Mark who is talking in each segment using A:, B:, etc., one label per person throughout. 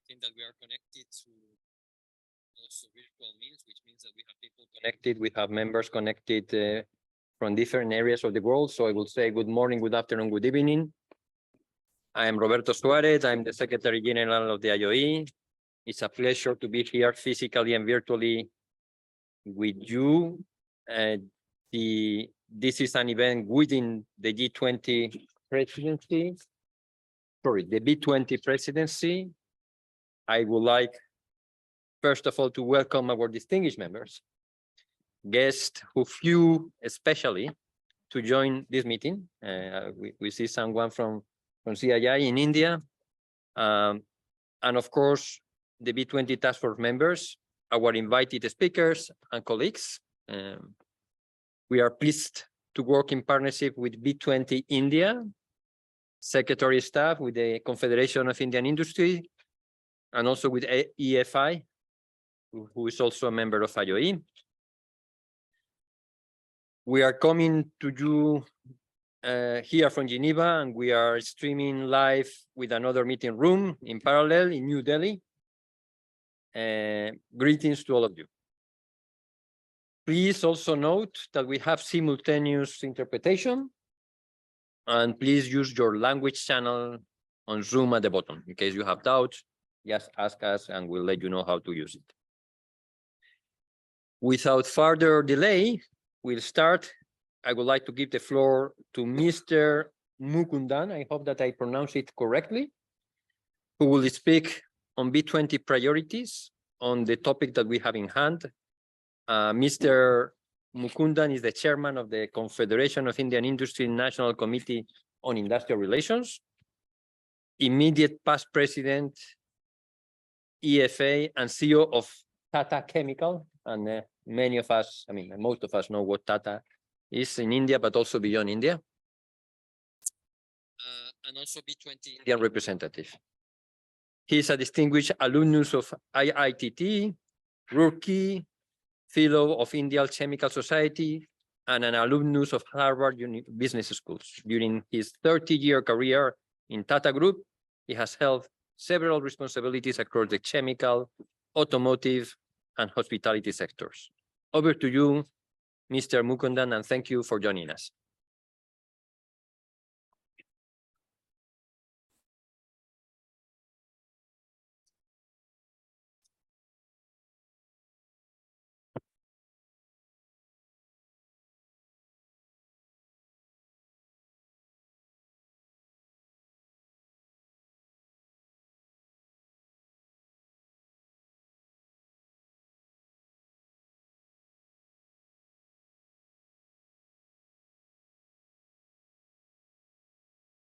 A: think that we are connected to also virtual means, which means that we have people connected. We have members connected from different areas of the world. So I will say good morning, good afternoon, good evening. I am Roberto Suarez. I'm the Secretary General of the IOE. It's a pleasure to be here physically and virtually with you. This is an event within the G20 presidency. Sorry, the B20 presidency. I would like, first of all, to welcome our distinguished members, guests who flew especially to join this meeting. We see someone from CII in India, and of course, the B20 task force members, our invited speakers and colleagues. We are pleased to work in partnership with B20 India, Secretary Staff, with the Confederation of Indian Industry, and also with EFI, who is also a member of IOE. We are coming to you here from Geneva, and we are streaming live with another meeting room in parallel in New Delhi. Greetings to all of you. Please also note that we have simultaneous interpretation, and please use your language channel on Zoom at the bottom. In case you have doubts, just ask us and we'll let you know how to use it. Without further delay, we'll start. I would like to give the floor to Mr. Mukundan. I hope that I pronounce it correctly, who will speak on B20 priorities on the topic that we have in hand. Mr. Mukundan is the chairman of the Confederation of Indian Industry National Committee on Industrial Relations, immediate past president, EFA, and CEO of Tata Chemical. And many of us, I mean, most of us know what Tata is in India, but also beyond India. And also B20 Indian representative. He is a distinguished alumnus of IITT, Roorkee, Fellow of Indian Chemical Society, and an alumnus of Harvard Business Schools. During his 30-year career in Tata Group, he has held several responsibilities across the chemical, automotive, and hospitality sectors. Over to you, Mr. Mukundan, and thank you for joining us.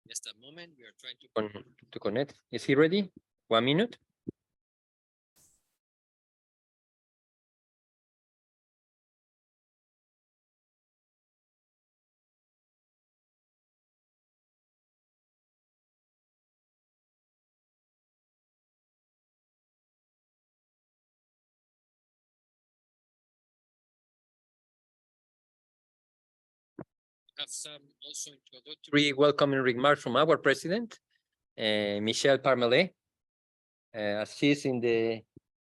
A: Just a moment, we are trying to connect. Is he ready? 1 minute. Have some also introductory welcoming remarks from our president, Michelle Parmelet. As she's in the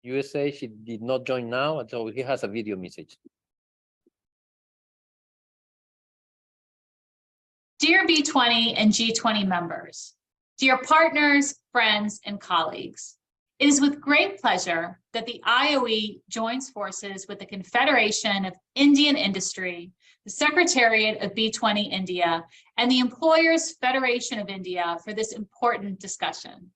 A: USA, she did not join now, so he has a video message.
B: Dear B20 and G20 members, dear partners, friends, and colleagues, it is with great pleasure that the IOE joins forces with the Confederation of Indian Industry, the Secretariat of B20 India, and the Employers Federation of India for this important discussion.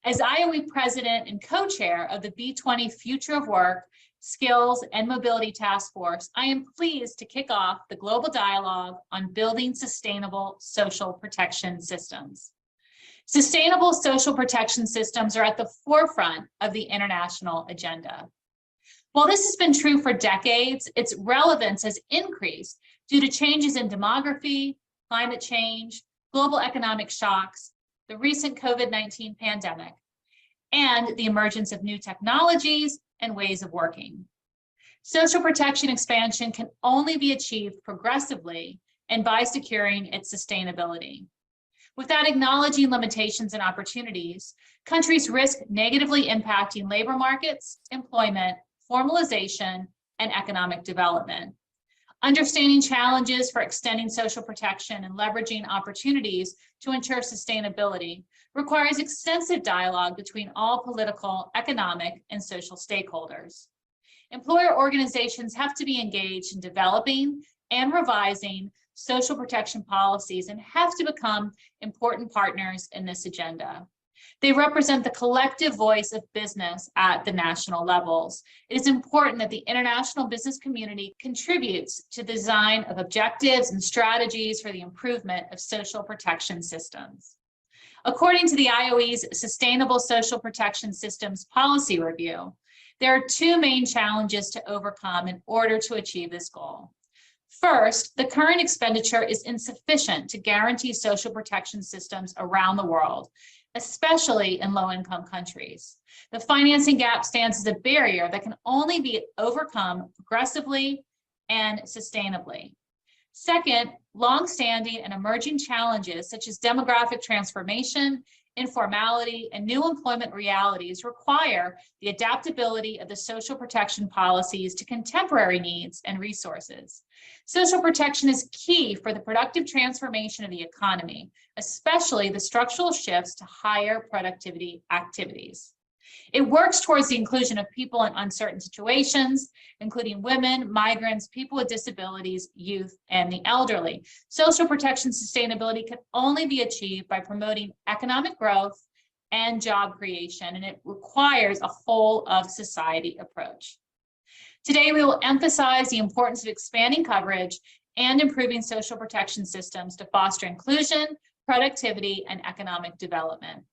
B: As IOE President and Co-Chair of the B20 Future of Work, Skills, and Mobility Task Force, I am pleased to kick off the global dialogue on building sustainable social protection systems. Sustainable social protection systems are at the forefront of the international agenda. While this has been true for decades, its relevance has increased due to changes in demography, climate change, global economic shocks, the recent COVID-19 pandemic, and the emergence of new technologies and ways of working. Social protection expansion can only be achieved progressively and by securing its sustainability. Without acknowledging limitations and opportunities, countries risk negatively impacting labor markets, employment, formalization, and economic development. Understanding challenges for extending social protection and leveraging opportunities to ensure sustainability requires extensive dialogue between all political, economic, and social stakeholders. Employer organizations have to be engaged in developing and revising social protection policies and have to become important partners in this agenda. They represent the collective voice of business at the national levels. It is important that the international business community contributes to the design of objectives and strategies for the improvement of social protection systems. According to the IOE's Sustainable Social Protection Systems Policy Review, there are two main challenges to overcome in order to achieve this goal. First, the current expenditure is insufficient to guarantee social protection systems around the world, especially in low-income countries. The financing gap stands as a barrier that can only be overcome progressively and sustainably. Second, long-standing and emerging challenges such as demographic transformation, informality, and new employment realities require the adaptability of the social protection policies to contemporary needs and resources. Social protection is key for the productive transformation of the economy, especially the structural shifts to higher productivity activities. It works towards the inclusion of people in uncertain situations, including women, migrants, people with disabilities, youth, and the elderly. Social protection sustainability can only be achieved by promoting economic growth and job creation, and it requires a whole of society approach. Today, we will emphasize the importance of expanding coverage and improving social protection systems to foster inclusion, productivity, and economic development.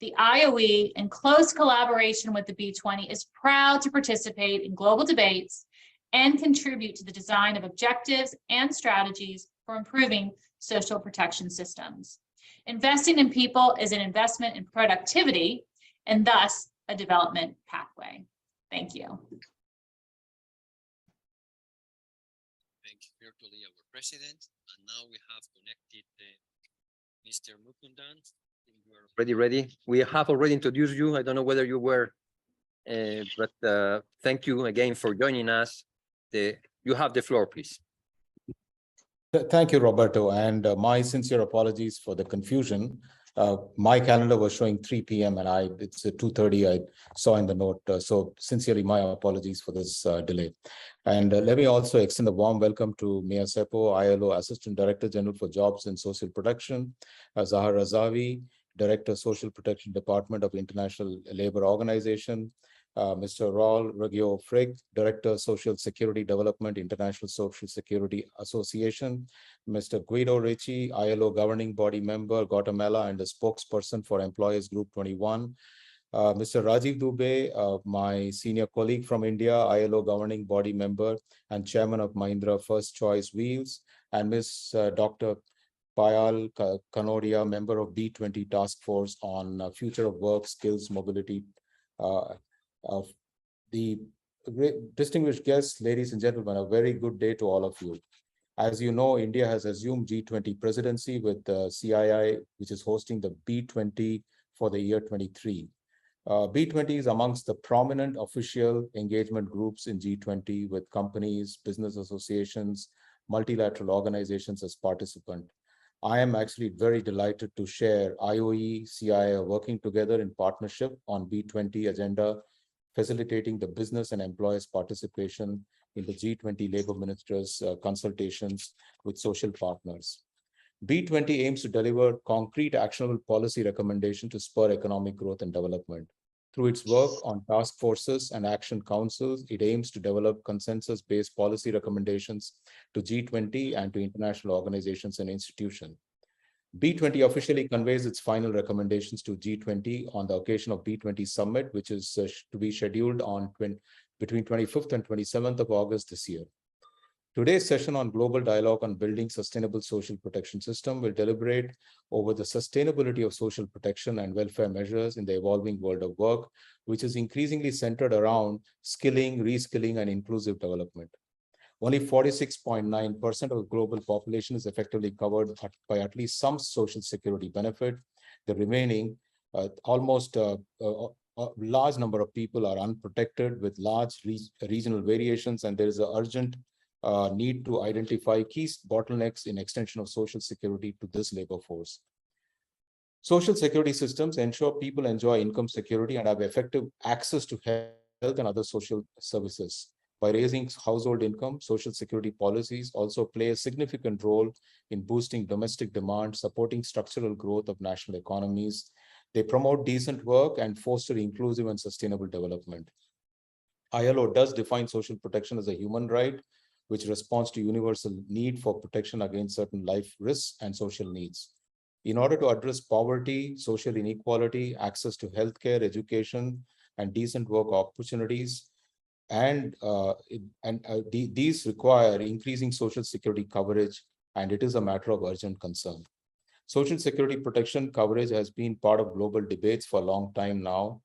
B: The IOE, in close collaboration with the B20, is proud to participate in global debates and contribute to the design of objectives and strategies for improving social protection systems. Investing in people is an investment in productivity and thus a development pathway. Thank you.
A: Thank you, virtually our president. And now we have connected Mr. Mukundan. Ready. We have already introduced you. I don't know whether you were, but thank you again for joining us. You have the floor, please.
C: Thank you, Roberto, and my sincere apologies for the confusion. My calendar was showing 3 p.m. and it's 2:30. I saw in the note. So sincerely, my apologies for this delay. And let me also extend a warm welcome to Mia Seppo, ILO Assistant Director General for Jobs and Social Protection, Zahar Razavi, Director, Social Protection Department of International Labour Organization, Mr. Raul Reggio Frigg, Director, Social Security Development, International Social Security Association, Mr. Guido Ricci, ILO Governing Body Member, Guatemala, and the spokesperson for Employers Group 21, Mr. Rajiv Dubey, my senior colleague from India, ILO Governing Body Member and Chairman of Mahindra First Choice Wheels, and Ms. Dr. Payal Kanodia, member of B20 Task Force on Future of Work, Skills, Mobility. The distinguished guests, ladies and gentlemen, a very good day to all of you. As you know, India has assumed G20 presidency with the CII, which is hosting the B20 for the year 23. B20 is amongst the prominent official engagement groups in G20 with companies, business associations, multilateral organizations as participants. I am actually very delighted to share IOE, CII are working together in partnership on B20 agenda, facilitating the business and employers' participation in the G20 labor ministers' consultations with social partners. B20 aims to deliver concrete actionable policy recommendations to spur economic growth and development. Through its work on task forces and action councils, it aims to develop consensus-based policy recommendations to G20 and to international organizations and institutions. B20 officially conveys its final recommendations to G20 on the occasion of B20 Summit, which is to be scheduled on between 25th and 27th of August this year. Today's session on Global Dialogue on Building Sustainable Social Protection System will deliberate over the sustainability of social protection and welfare measures in the evolving world of work, which is increasingly centered around skilling, reskilling, and inclusive development. Only 46.9% of the global population is effectively covered by at least some social security benefit. The remaining, almost a large number of people are unprotected with large regional variations, and there is an urgent need to identify key bottlenecks in extension of social security to this labor force. Social security systems ensure people enjoy income security and have effective access to health and other social services. By raising household income, social security policies also play a significant role in boosting domestic demand, supporting structural growth of national economies. They promote decent work and foster inclusive and sustainable development. ILO does define social protection as a human right, which responds to universal need for protection against certain life risks and social needs. In order to address poverty, social inequality, access to healthcare, education, and decent work opportunities, these require increasing social security coverage, and it is a matter of urgent concern. Social security protection coverage has been part of global debates for a long time now.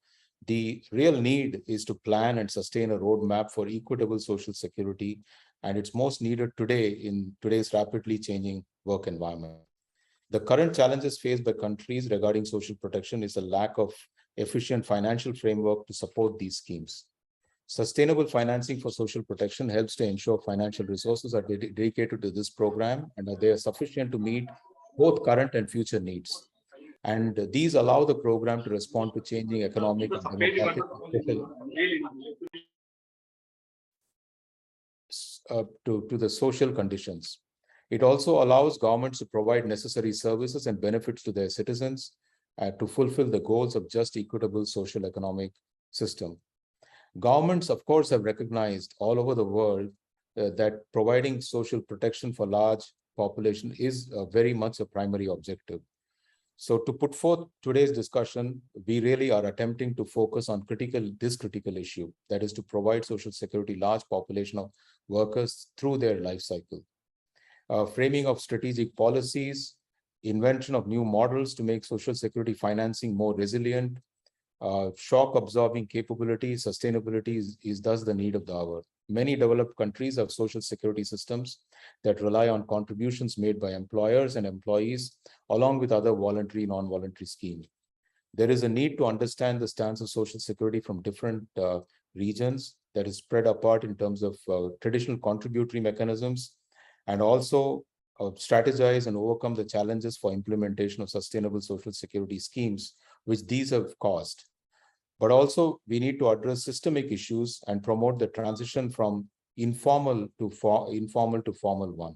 C: The real need is to plan and sustain a roadmap for equitable social security, and it's most needed today in today's rapidly changing work environment. The current challenges faced by countries regarding social protection is a lack of efficient financial framework to support these schemes. Sustainable financing for social protection helps to ensure financial resources are dedicated to this program and that they are sufficient to meet both current and future needs. And these allow the program to respond to changing economic and demographic to the social conditions. It also allows governments to provide necessary services and benefits to their citizens to fulfill the goals of just, equitable social economic system. Governments, of course, have recognized all over the world that providing social protection for large population is very much a primary objective. So to put forth today's discussion, we really are attempting to focus on this critical issue, that is to provide social security large population of workers through their life cycle. Framing of strategic policies, invention of new models to make social security financing more resilient, shock absorbing capability, sustainability is thus the need of the hour. Many developed countries have social security systems that rely on contributions made by employers and employees, along with other voluntary, non-voluntary schemes. There is a need to understand the stance of social security from different regions that is spread apart in terms of traditional contributory mechanisms, and also strategize and overcome the challenges for implementation of sustainable social security schemes, which these have caused. But also we need to address systemic issues and promote the transition from informal to formal one.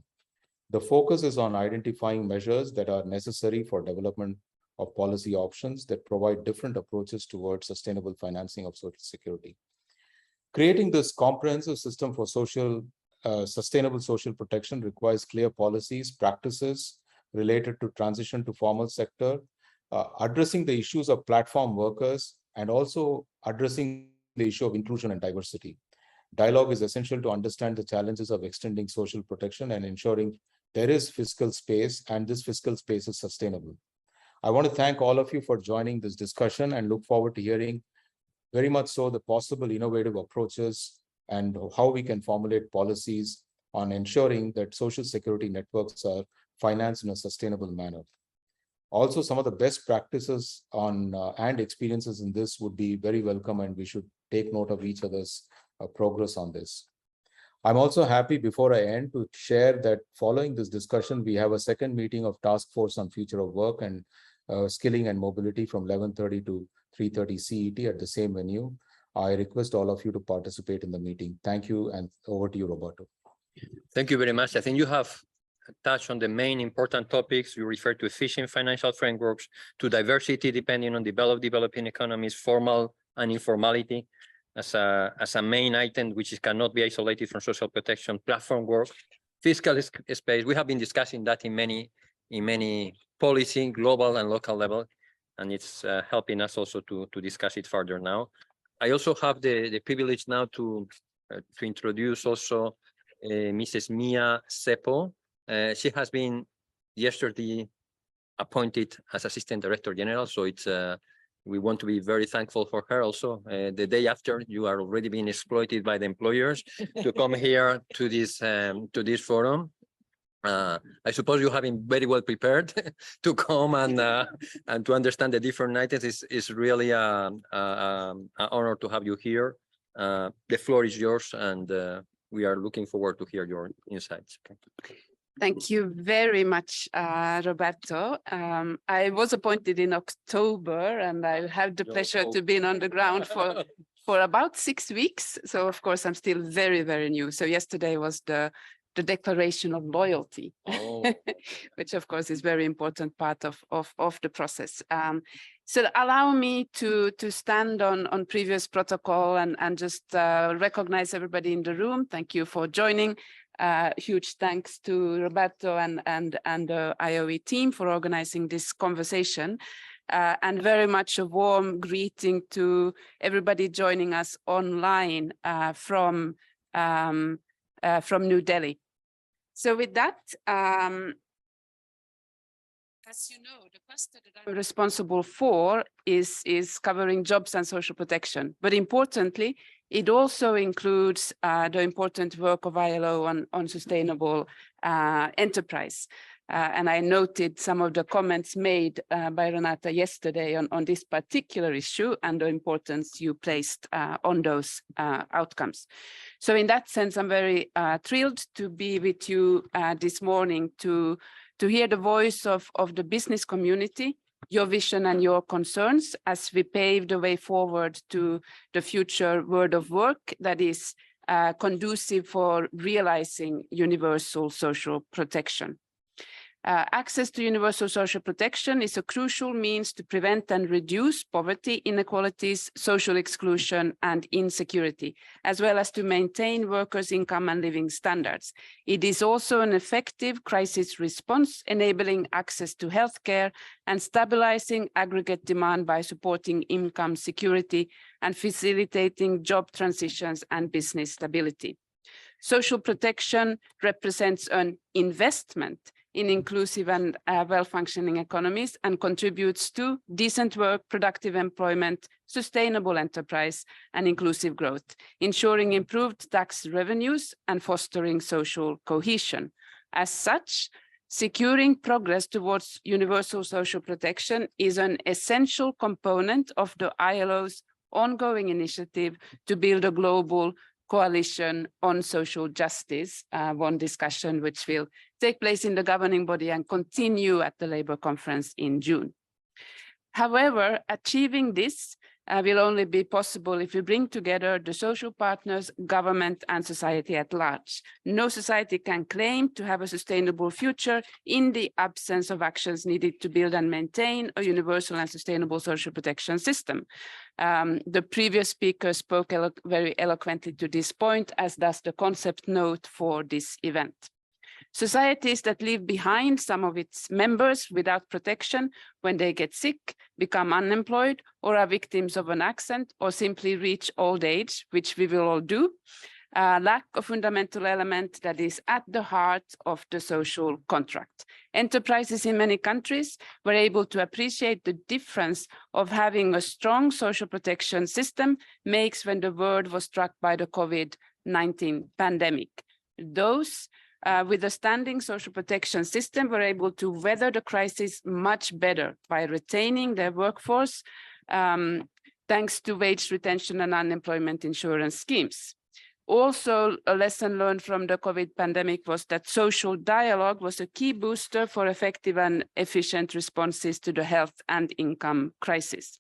C: The focus is on identifying measures that are necessary for development of policy options that provide different approaches towards sustainable financing of social security. Creating this comprehensive system for sustainable social protection requires clear policies, practices related to transition to formal sector, addressing the issues of platform workers, and also addressing the issue of inclusion and diversity. Dialogue is essential to understand the challenges of extending social protection and ensuring there is fiscal space, and this fiscal space is sustainable. I want to thank all of you for joining this discussion and look forward to hearing very much so the possible innovative approaches and how we can formulate policies on ensuring that social security networks are financed in a sustainable manner. Also, some of the best practices on and experiences in this would be very welcome, and we should take note of each other's progress on this. I'm also happy, before I end, to share that following this discussion, we have a second meeting of Task Force on Future of Work and Skilling and Mobility from 11:30 to 3:30 CET at the same venue. I request all of you to participate in the meeting. Thank you, and over to you, Roberto.
A: Thank you very much. I think you have touched on the main important topics. You refer to efficient financial frameworks, to diversity depending on developing economies, formal and informality as a main item, which cannot be isolated from social protection, platform work, fiscal space. We have been discussing that in many policy, global and local level, and it's helping us also to discuss it further now. I also have the privilege now to introduce also Mrs. Mia Seppo. She has been yesterday appointed as Assistant Director General, so it's we want to be very thankful for her also. The day after, you are already being exploited by the employers to come here to this forum. I suppose you have been very well prepared to come and to understand the different items. Is really an honor to have you here. The floor is yours, and we are looking forward to hear your insights.
D: Thank you very much, Roberto. I was appointed in October, and I had the pleasure to be on the ground for about 6 weeks. So of course, I'm still very, very new. So yesterday was the declaration of loyalty, which of course is very important part of the process. So allow me to stand on previous protocol and just recognize everybody in the room. Thank you for joining. Huge thanks to Roberto and the IOE team for organizing this conversation. And very much a warm greeting to everybody joining us online from New Delhi. So with that, as you know, the cluster that I'm responsible for is covering jobs and social protection. But importantly, it also includes the important work of ILO on sustainable enterprise. And I noted some of the comments made by Renata yesterday on this particular issue and the importance you placed on those outcomes. So in that sense, I'm very thrilled to be with you this morning to hear the voice of the business community, your vision and your concerns as we pave the way forward to the future world of work that is conducive for realizing universal social protection. Access to universal social protection is a crucial means to prevent and reduce poverty, inequalities, social exclusion, and insecurity, as well as to maintain workers' income and living standards. It is also an effective crisis response, enabling access to healthcare and stabilizing aggregate demand by supporting income security and facilitating job transitions and business stability. Social protection represents an investment in inclusive and well-functioning economies and contributes to decent work, productive employment, sustainable enterprise, and inclusive growth, ensuring improved tax revenues and fostering social cohesion. As such, securing progress towards universal social protection is an essential component of the ILO's ongoing initiative to build a global coalition on social justice, one discussion which will take place in the governing body and continue at the Labour Conference in June. However, achieving this will only be possible if we bring together the social partners, government, and society at large. No society can claim to have a sustainable future in the absence of actions needed to build and maintain a universal and sustainable social protection system. The previous speaker spoke very eloquently to this point, as does the concept note for this event. Societies that leave behind some of its members without protection when they get sick, become unemployed, or are victims of an accident, or simply reach old age, which we will all do, lack a fundamental element that is at the heart of the social contract. Enterprises in many countries were able to appreciate the difference of having a strong social protection system makes when the world was struck by the COVID-19 pandemic. Those with a standing social protection system were able to weather the crisis much better by retaining their workforce thanks to wage retention and unemployment insurance schemes. Also, a lesson learned from the COVID pandemic was that social dialogue was a key booster for effective and efficient responses to the health and income crisis.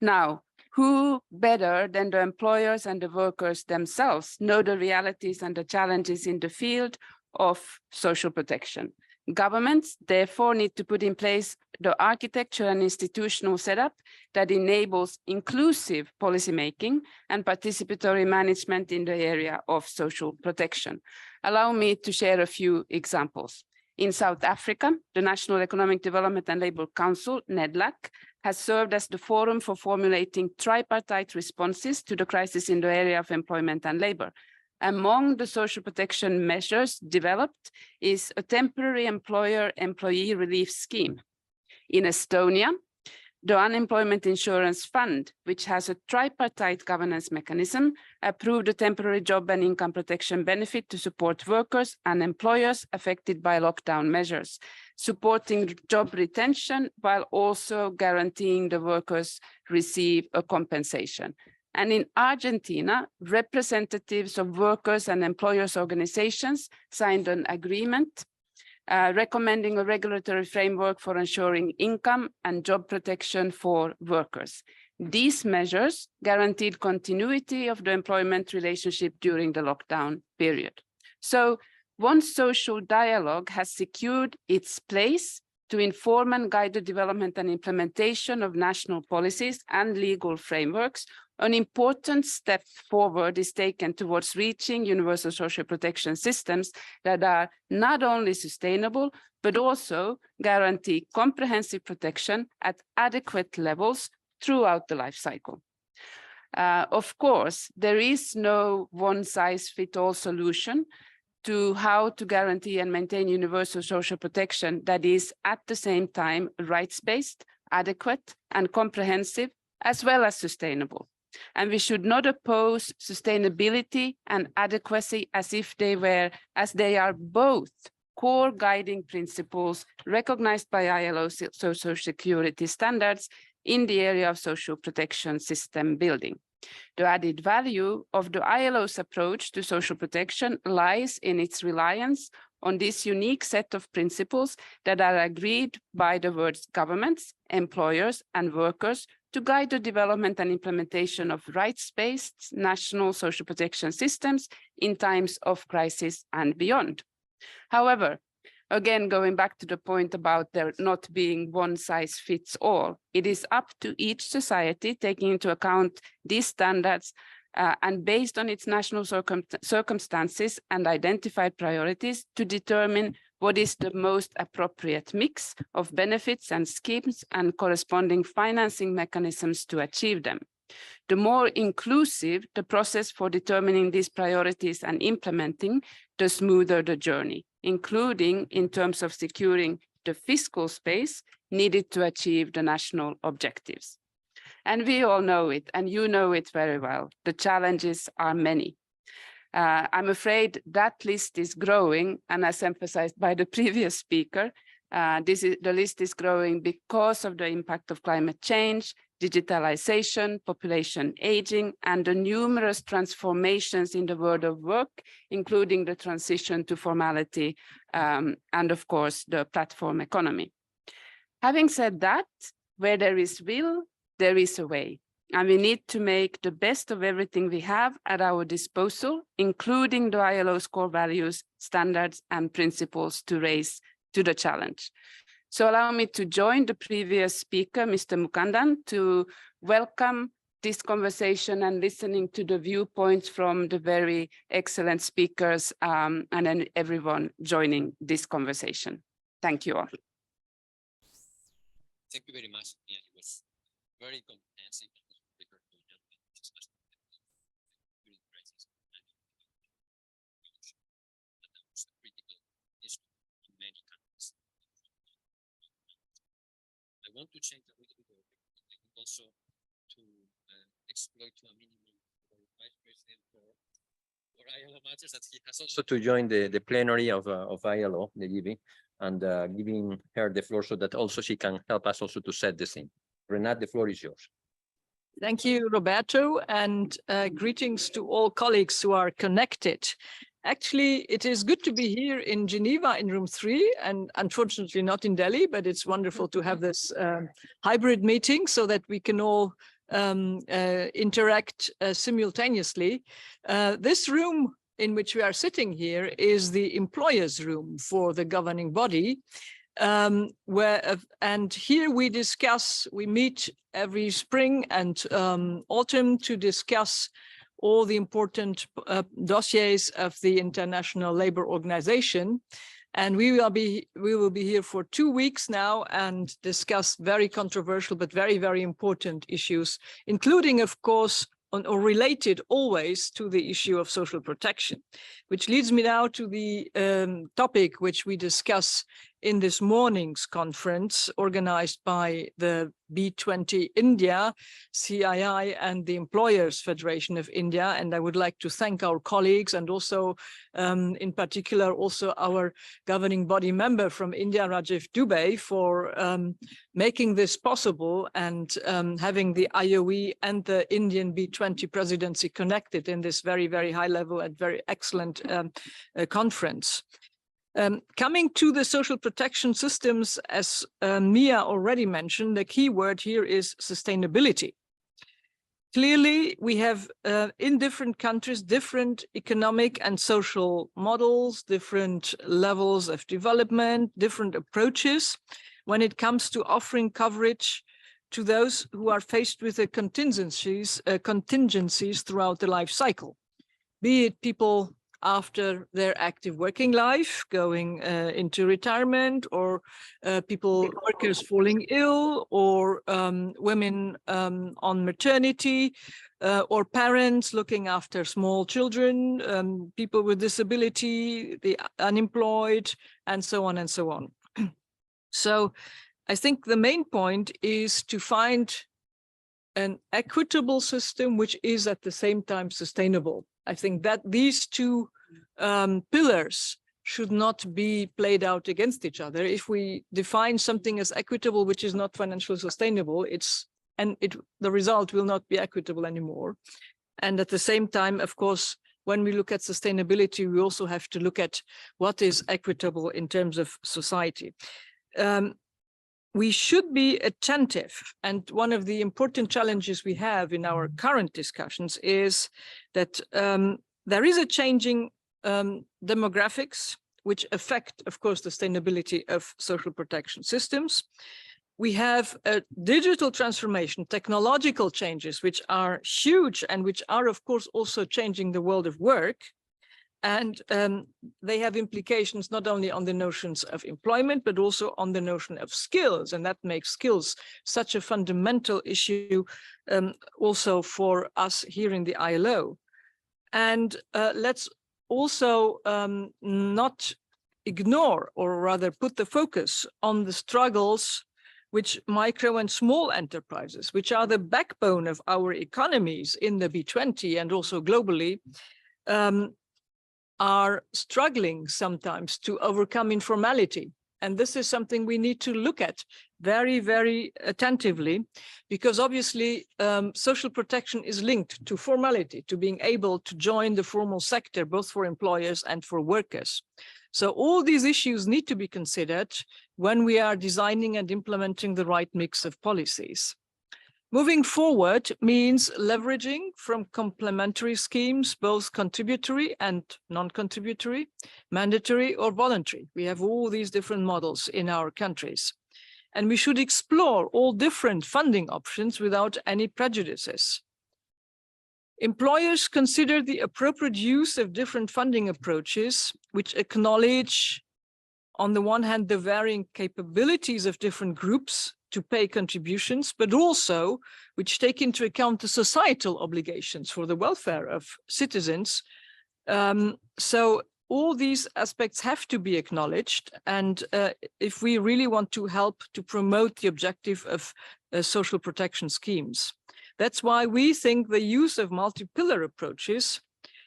D: Now, who better than the employers and the workers themselves know the realities and the challenges in the field of social protection? Governments therefore need to put in place the architecture and institutional setup that enables inclusive policymaking and participatory management in the area of social protection. Allow me to share a few examples. In South Africa, the National Economic Development and Labour Council, NEDLAC, has served as the forum for formulating tripartite responses to the crisis in the area of employment and labour. Among the social protection measures developed is a temporary employer-employee relief scheme. In Estonia, The Unemployment Insurance Fund, which has a tripartite governance mechanism, approved a temporary job and income protection benefit to support workers and employers affected by lockdown measures, supporting job retention while also guaranteeing the workers receive a compensation. And in Argentina, representatives of workers and employers organizations signed an agreement recommending a regulatory framework for ensuring income and job protection for workers. These measures guaranteed continuity of the employment relationship during the lockdown period. So once social dialogue has secured its place to inform and guide the development and implementation of national policies and legal frameworks, an important step forward is taken towards reaching universal social protection systems that are not only sustainable, but also guarantee comprehensive protection at adequate levels throughout the life cycle. Of course, there is no one-size-fits-all solution to how to guarantee and maintain universal social protection that is at the same time rights-based, adequate, and comprehensive, as well as sustainable. And we should not oppose sustainability and adequacy as if they are both core guiding principles recognized by ILO social security standards in the area of social protection system building. The added value of the ILO's approach to social protection lies in its reliance on this unique set of principles that are agreed by the world's governments, employers, and workers to guide the development and implementation of rights-based national social protection systems in times of crisis and beyond. However, again, going back to the point about there not being one size fits all, it is up to each society taking into account these standards and based on its national circumstances and identified priorities to determine what is the most appropriate mix of benefits and schemes and corresponding financing mechanisms to achieve them. The more inclusive the process for determining these priorities and implementing, the smoother the journey, including in terms of securing the fiscal space needed to achieve the national objectives. And we all know it, and you know it very well. The challenges are many. I'm afraid that list is growing, and as emphasized by the previous speaker, the list is growing because of the impact of climate change, digitalization, population aging, and the numerous transformations in the world of work, including the transition to formality, and of course, the platform economy. Having said that, where there is will, there is a way. And we need to make the best of everything we have at our disposal, including the ILO's core values, standards, and principles to raise to the challenge. So allow me to join the previous speaker, Mr. Mukandan, to welcome this conversation and listening to the viewpoints from the very excellent speakers and then everyone joining this conversation. Thank you all.
A: Thank you very much. Yeah, it was very comprehensive. I want to change a little bit also to exploit to a minimum for Vice President for ILO matters that he has also to join the plenary of ILO, the GV, and giving her the floor so that also she can help us also to set the scene. Renat, the floor is yours.
E: Thank you, Roberto, and greetings to all colleagues who are connected. Actually, it is good to be here in Geneva in room 3 and unfortunately not in Delhi, but it's wonderful to have this hybrid meeting so that we can all interact simultaneously. This room in which we are sitting here is the employers' room for the governing body. And here we meet every spring and autumn to discuss all the important dossiers of the International Labour Organization. And we will be here for 2 weeks now and discuss very controversial but very, very important issues, including, of course, or related always to the issue of social protection, which leads me now to the topic which we discuss in this morning's conference organized by the B20 India, CII, and the Employers Federation of India. And I would like to thank our colleagues and also, in particular, also our governing body member from India, Rajiv Dubey, for making this possible and having the IOE and the Indian B20 presidency connected in this very, very high level and very excellent conference. Coming to the social protection systems, as Mia already mentioned, the key word here is sustainability. Clearly, we have in different countries, different economic and social models, different levels of development, different approaches when it comes to offering coverage to those who are faced with the contingencies throughout the life cycle, be it people after their active working life, going into retirement, or workers falling ill, or women on maternity, or parents looking after small children, people with disability, the unemployed, and so on and so on. So I think the main point is to find an equitable system which is at the same time sustainable. I think that these two pillars should not be played out against each other. If we define something as equitable which is not financially sustainable, the result will not be equitable anymore. And at the same time, of course, when we look at sustainability, we also have to look at what is equitable in terms of society. We should be attentive, and one of the important challenges we have in our current discussions is that there is a changing demographics which affect, of course, the sustainability of social protection systems. We have a digital transformation, technological changes, which are huge and which are, of course, also changing the world of work. And they have implications not only on the notions of employment, but also on the notion of skills. And that makes skills such a fundamental issue also for us here in the ILO. And let's also not ignore, or rather put the focus on the struggles which micro and small enterprises, which are the backbone of our economies in the B20 and also globally, are struggling sometimes to overcome informality. And this is something we need to look at very, very attentively, because obviously social protection is linked to formality, to being able to join the formal sector, both for employers and for workers. So all these issues need to be considered when we are designing and implementing the right mix of policies. Moving forward means leveraging from complementary schemes, both contributory and non-contributory, mandatory or voluntary. We have all these different models in our countries. And we should explore all different funding options without any prejudices. Employers consider the appropriate use of different funding approaches, which acknowledge, on the one hand, the varying capabilities of different groups to pay contributions, but also which take into account the societal obligations for the welfare of citizens. So all these aspects have to be acknowledged. And if we really want to help to promote the objective of social protection schemes, that's why we think the use of multi-pillar approaches,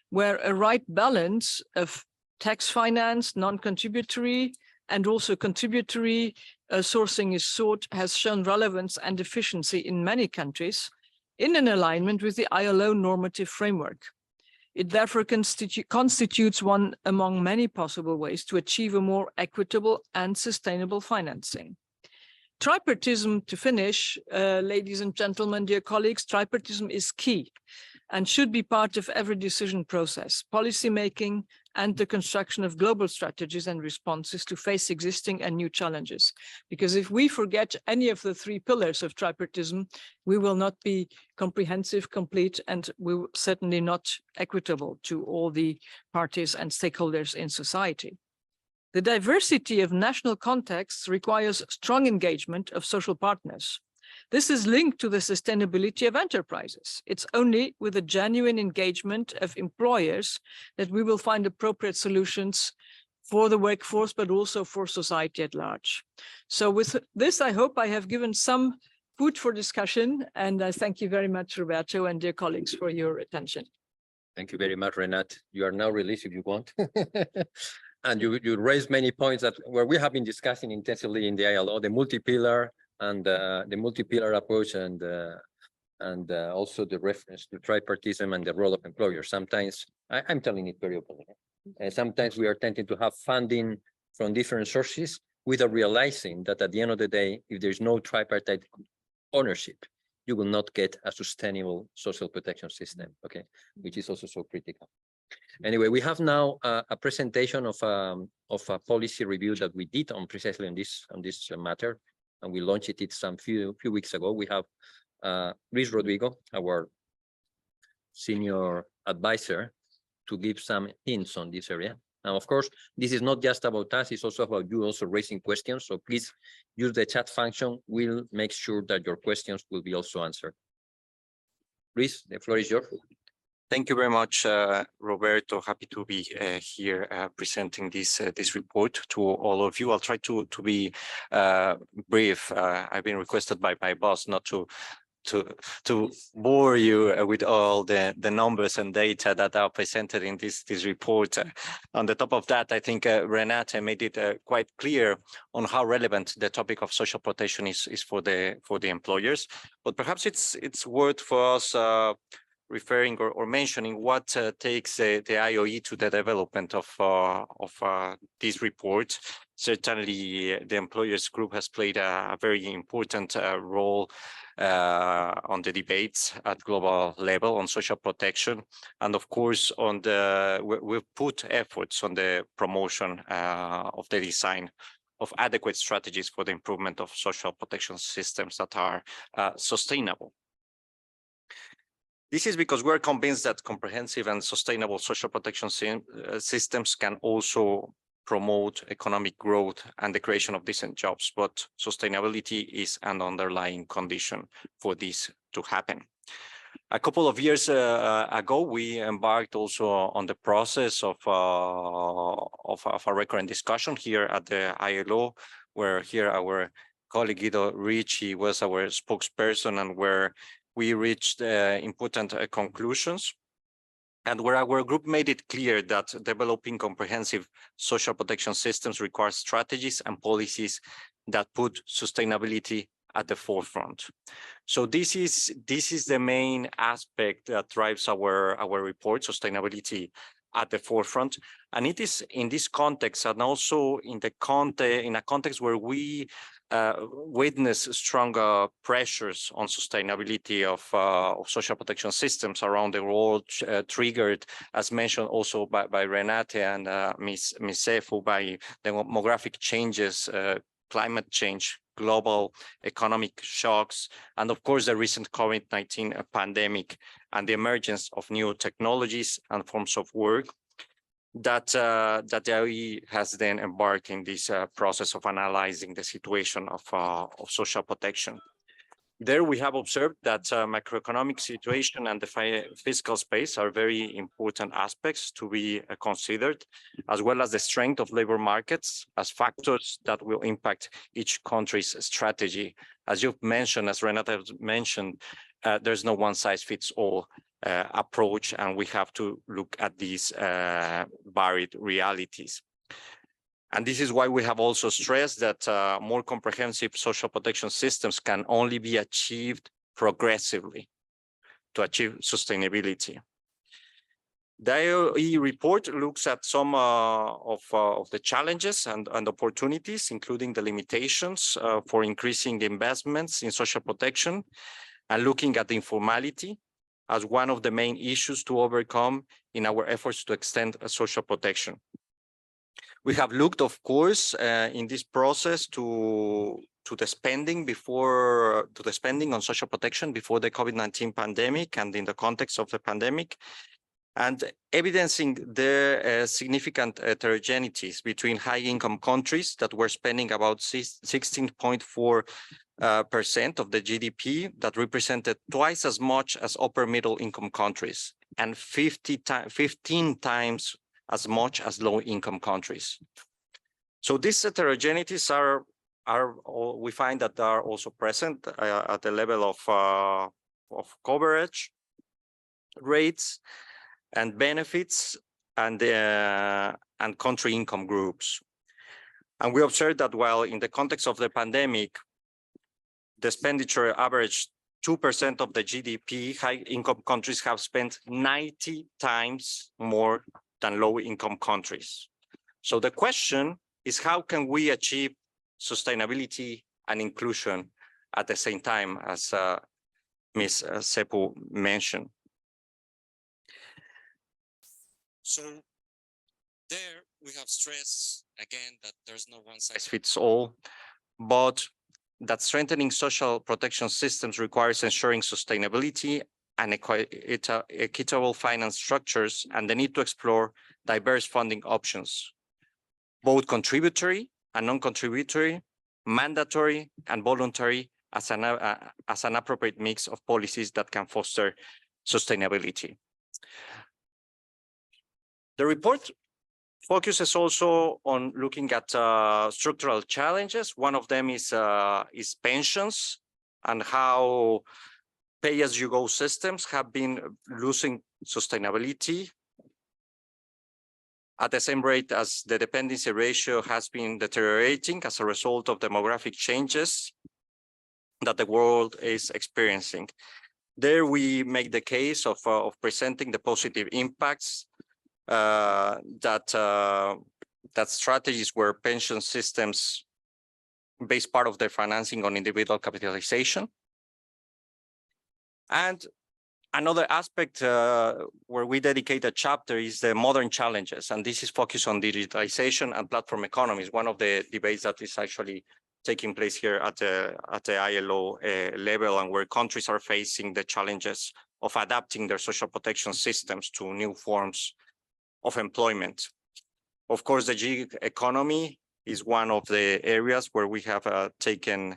E: where a right balance of tax finance, non-contributory, and also contributory sourcing is sought, has shown relevance and efficiency in many countries in an alignment with the ILO normative framework. It therefore constitutes one among many possible ways to achieve a more equitable and sustainable financing. Tripartism, to finish, ladies and gentlemen, dear colleagues, tripartism is key and should be part of every decision process, policy making, and the construction of global strategies and responses to face existing and new challenges. Because if we forget any of the three pillars of tripartism, we will not be comprehensive, complete, and we will certainly not equitable to all the parties and stakeholders in society. The diversity of national contexts requires strong engagement of social partners. This is linked to the sustainability of enterprises. It's only with a genuine engagement of employers that we will find appropriate solutions for the workforce, but also for society at large. So with this, I hope I have given some food for discussion, and I thank you very much, Roberto, and dear colleagues, for your attention.
A: Thank you very much, Renat. You are now released if you want. And you raised many points that where we have been discussing intensively in the ILO, the multi-pillar and the multi-pillar approach, and also the reference to tripartism and the role of employers. Sometimes I'm telling it very openly. Sometimes we are tending to have funding from different sources without realizing that at the end of the day, if there's no tripartite ownership, you will not get a sustainable social protection system, okay, which is also so critical. Anyway, we have now a presentation of a policy review that we did on precisely on this matter, and we launched it some few weeks ago. We have Luis Rodrigo, our senior advisor, to give some hints on this area. Now, of course, this is not just about us, it's also about you also raising questions. So please use the chat function. We'll make sure that your questions will be also answered. Luis, the floor is yours.
F: Thank you very much, Roberto. Happy to be here presenting this report to all of you. I'll try to be brief. I've been requested by my boss not to bore you with all the numbers and data that are presented in this report. On the top of that, I think Renata made it quite clear on how relevant the topic of social protection is for the employers. But perhaps it's worth for us referring or mentioning what takes the IOE to the development of this report. Certainly, the employers group has played a very important role on the debates at global level on social protection, and of course we've put efforts on the promotion of the design of adequate strategies for the improvement of social protection systems that are sustainable. This is because we're convinced that comprehensive and sustainable social protection systems can also promote economic growth and the creation of decent jobs, but sustainability is an underlying condition for this to happen. A couple of years ago, we embarked also on the process of a recurrent discussion here at the ILO, where here our colleague Guido Ricci was our spokesperson, and where we reached important conclusions, and where our group made it clear that developing comprehensive social protection systems requires strategies and policies that put sustainability at the forefront. So this is the main aspect that drives our report, sustainability at the forefront. And it is in this context, and also in a context where we witness stronger pressures on sustainability of social protection systems around the world, triggered, as mentioned also by Renate and Ms. Sefu, by demographic changes, climate change, global economic shocks, and of course the recent COVID-19 pandemic and the emergence of new technologies and forms of work, that the IOE has then embarked in this process of analyzing the situation of social protection. There we have observed that macroeconomic situation and the fiscal space are very important aspects to be considered, as well as the strength of labor markets as factors that will impact each country's strategy. As you've mentioned, as Renata mentioned, there's no one-size-fits-all approach, and we have to look at these varied realities. And this is why we have also stressed that more comprehensive social protection systems can only be achieved progressively to achieve sustainability. The IOE report looks at some of the challenges and opportunities, including the limitations for increasing investments in social protection, and looking at the informality as one of the main issues to overcome in our efforts to extend social protection. We have looked, of course, in this process to the spending on social protection before the COVID-19 pandemic and in the context of the pandemic, and evidencing the significant heterogeneities between high-income countries that were spending about 16.4% of the GDP, that represented twice as much as upper middle income countries, and 15 times as much as low-income countries. So these heterogeneities we find that are also present at the level of coverage rates and benefits and country income groups. And we observed that while in the context of the pandemic, the expenditure averaged 2% of the GDP, high-income countries have spent 90 times more than low-income countries. So the question is, how can we achieve sustainability and inclusion at the same time, as Ms. Sepu mentioned? So there we have stressed again that there's no one size fits all, but that strengthening social protection systems requires ensuring sustainability and equitable finance structures, and the need to explore diverse funding options, both contributory and non-contributory, mandatory and voluntary, as an appropriate mix of policies that can foster sustainability. The report focuses also on looking at structural challenges. One of them is pensions and how pay-as-you-go systems have been losing sustainability at the same rate as the dependency ratio has been deteriorating as a result of demographic changes that the world is experiencing. There we make the case of presenting the positive impacts that strategies where pension systems base part of their financing on individual capitalization. And another aspect where we dedicate a chapter is the modern challenges, and this is focused on digitalization and platform economies. One of the debates that is actually taking place here at the ILO level, and where countries are facing the challenges of adapting their social protection systems to new forms of employment. Of course, the gig economy is one of the areas where we have taken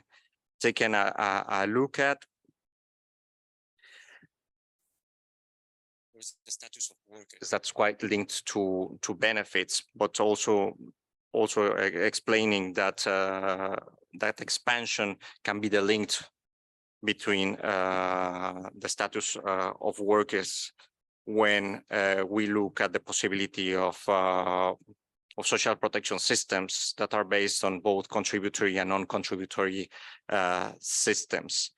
F: a look at. The status of workers, that's quite linked to benefits, but also explaining that that expansion can be the link between the status of workers when we look at the possibility of social protection systems that are based on both contributory and non-contributory systems.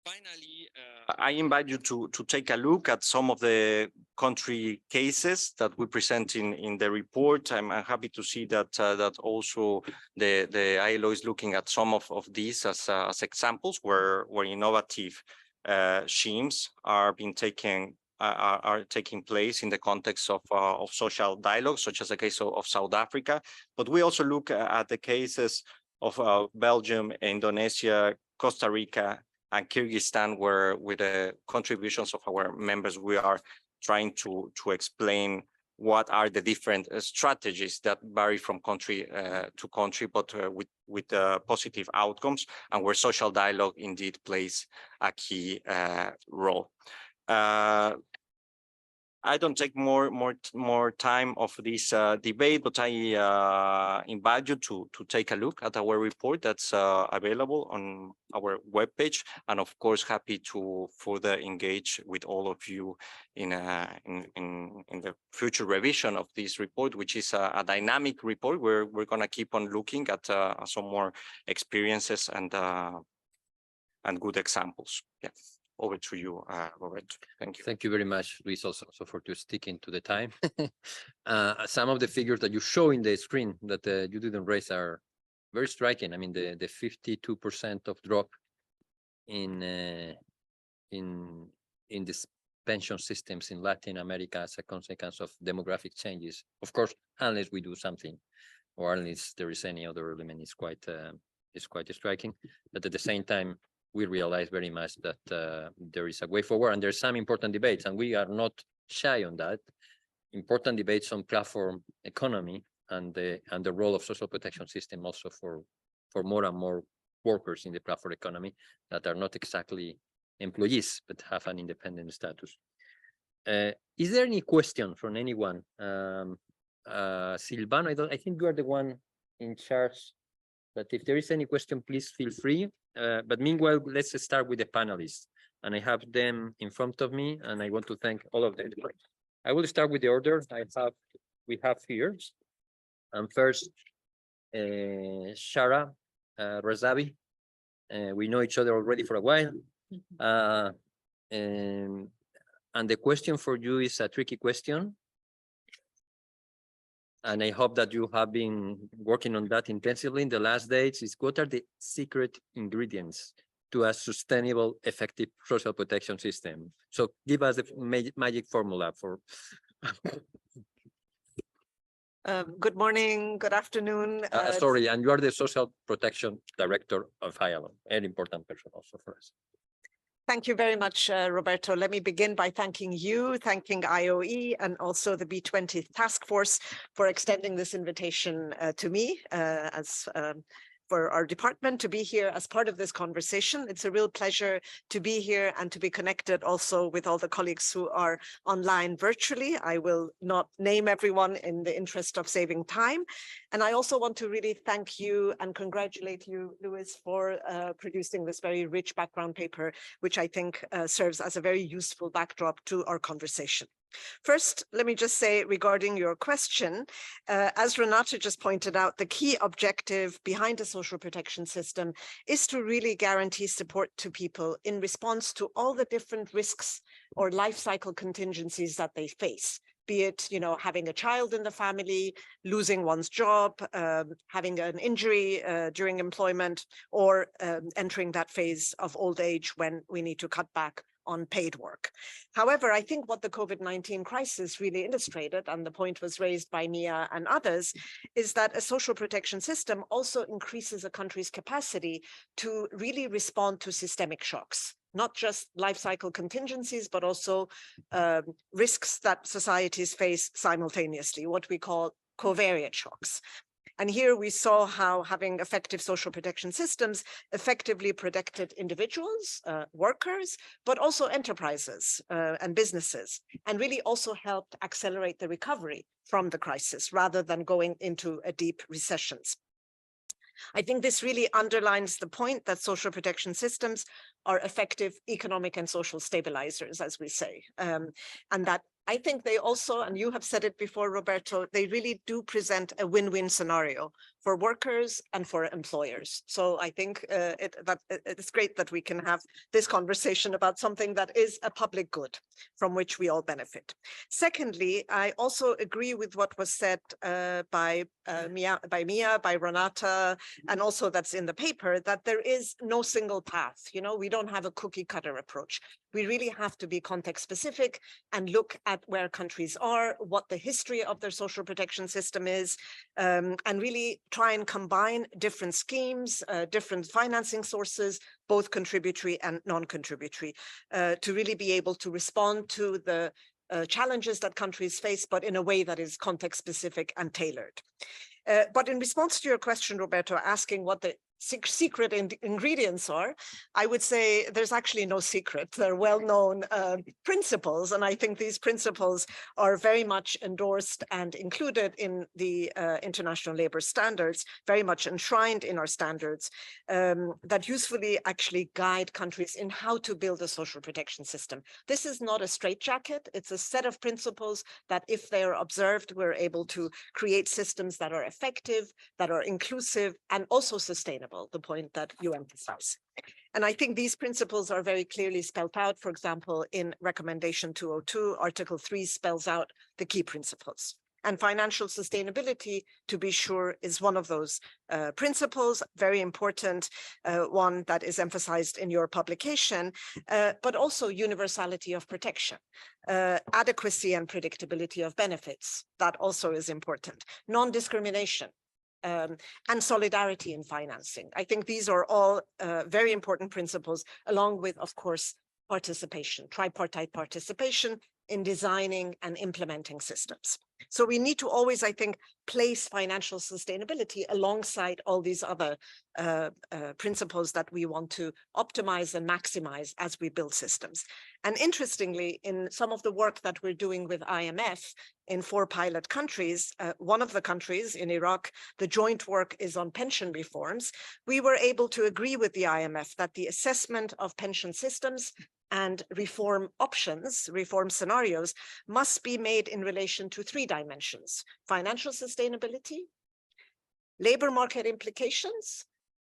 F: Finally, I invite you to take a look at some of the country cases that we present in the report. I'm happy to see that that also the ILO is looking at some of these as examples where innovative schemes are taking place in the context of social dialogue, such as the case of South Africa. But we also look at the cases of Belgium, Indonesia, Costa Rica, and Kyrgyzstan, where with the contributions of our members, we are trying to explain what are the different strategies that vary from country to country, but with positive outcomes, and where social dialogue indeed plays a key role. I don't take more time of this debate, but I invite you to take a look at our report that's available on our webpage, and of course happy to further engage with all of you in the future revision of this report, which is a dynamic report where we're going to keep on looking at some more experiences and good examples. Yeah. Over to you, Robert. Thank you.
A: Thank you very much, Luis, also for sticking to the time. Some of the figures that you show in the screen that you didn't raise are very striking. I mean, the 52% of drop in these pension systems in Latin America as a consequence of demographic changes. Of course, unless we do something, or unless there is any other element, is quite striking. But at the same time, we realize very much that there is a way forward, and there's some important debates, and we are not shy on that. Important debates on platform economy and the role of social protection system also for more and more workers in the platform economy that are not exactly employees but have an independent status. Is there any question from anyone? Silvano, I think you are the one in charge, but if there is any question, please feel free. But meanwhile, let's start with the panelists, and I have them in front of me, and I want to thank all of them. I will start with the order we have here. And first, Shara Razavi. We know each other already for a while. And the question for you is a tricky question. And I hope that you have been working on that intensively in the last days. Is what are the secret ingredients to a sustainable, effective social protection system? So give us the magic formula for.
G: Good morning, good afternoon.
A: Sorry, and you are the Social Protection Director of ILO, an important person also for us.
G: Thank you very much, Roberto. Let me begin by thanking you, thanking IOE and also the B20 task force for extending this invitation to me for our department to be here as part of this conversation. It's a real pleasure to be here and to be connected also with all the colleagues who are online virtually. I will not name everyone in the interest of saving time. And I also want to really thank you and congratulate you, Luis, for producing this very rich background paper, which I think serves as a very useful backdrop to our conversation. First, let me just say regarding your question, as Renata just pointed out, the key objective behind a social protection system is to really guarantee support to people in response to all the different risks or life cycle contingencies that they face. Be it, having a child in the family, losing one's job, having an injury during employment, or entering that phase of old age when we need to cut back on paid work. However, I think what the COVID-19 crisis really illustrated, and the point was raised by Mia and others, is that a social protection system also increases a country's capacity to really respond to systemic shocks, not just life cycle contingencies, but also risks that societies face simultaneously, what we call covariate shocks. And here we saw how having effective social protection systems effectively protected individuals, workers, but also enterprises and businesses, and really also helped accelerate the recovery from the crisis rather than going into a deep recessions. I think this really underlines the point that social protection systems are effective economic and social stabilizers, as we say, and that I think they also, and you have said it before, Roberto, they really do present a win-win scenario for workers and for employers. So I think it's great that we can have this conversation about something that is a public good from which we all benefit. Secondly, I also agree with what was said by Mia, by Renata, and also that's in the paper, that there is no single path. We don't have a cookie cutter approach. We really have to be context specific and look at where countries are, what the history of their social protection system is, and really try and combine different schemes, different financing sources, both contributory and non-contributory, to really be able to respond to the challenges that countries face, but in a way that is context specific and tailored. But in response to your question, Roberto, asking what the secret ingredients are, I would say there's actually no secret. They're well-known principles, and I think these principles are very much endorsed and included in the international labor standards, very much enshrined in our standards, that usefully actually guide countries in how to build a social protection system. This is not a straitjacket. It's a set of principles that, if they are observed, we're able to create systems that are effective, that are inclusive, and also sustainable, the point that you emphasize. And I think these principles are very clearly spelled out. For example, in Recommendation 202, Article 3 spells out the key principles. And financial sustainability, to be sure, is one of those principles, very important, one that is emphasized in your publication, but also universality of protection, adequacy and predictability of benefits, that also is important, non-discrimination, and solidarity in financing. I think these are all very important principles, along with, of course, participation, tripartite participation in designing and implementing systems. So we need to always, I think, place financial sustainability alongside all these other principles that we want to optimize and maximize as we build systems. And interestingly, in some of the work that we're doing with IMF in 4 pilot countries, one of the countries in Iraq, the joint work is on pension reforms. We were able to agree with the IMF that the assessment of pension systems and reform options, reform scenarios, must be made in relation to 3 dimensions: financial sustainability, labor market implications,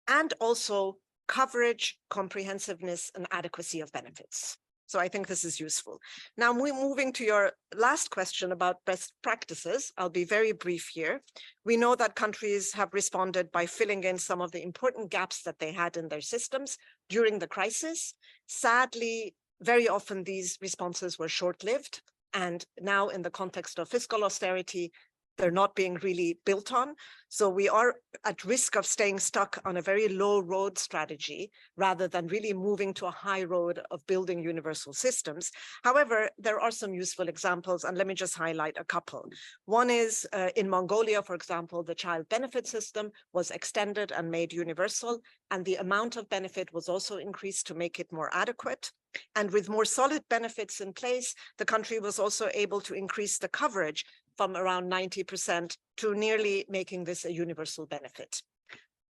G: and also coverage, comprehensiveness, and adequacy of benefits. So I think this is useful. Now, moving to your last question about best practices, I'll be very brief here. We know that countries have responded by filling in some of the important gaps that they had in their systems during the crisis. Sadly, very often these responses were short-lived, and now in the context of fiscal austerity, they're not being really built on. So we are at risk of staying stuck on a very low road strategy rather than really moving to a high road of building universal systems. However, there are some useful examples, and let me just highlight a couple. One is in Mongolia, for example, the child benefit system was extended and made universal, and the amount of benefit was also increased to make it more adequate. And with more solid benefits in place, the country was also able to increase the coverage from around 90% to nearly making this a universal benefit.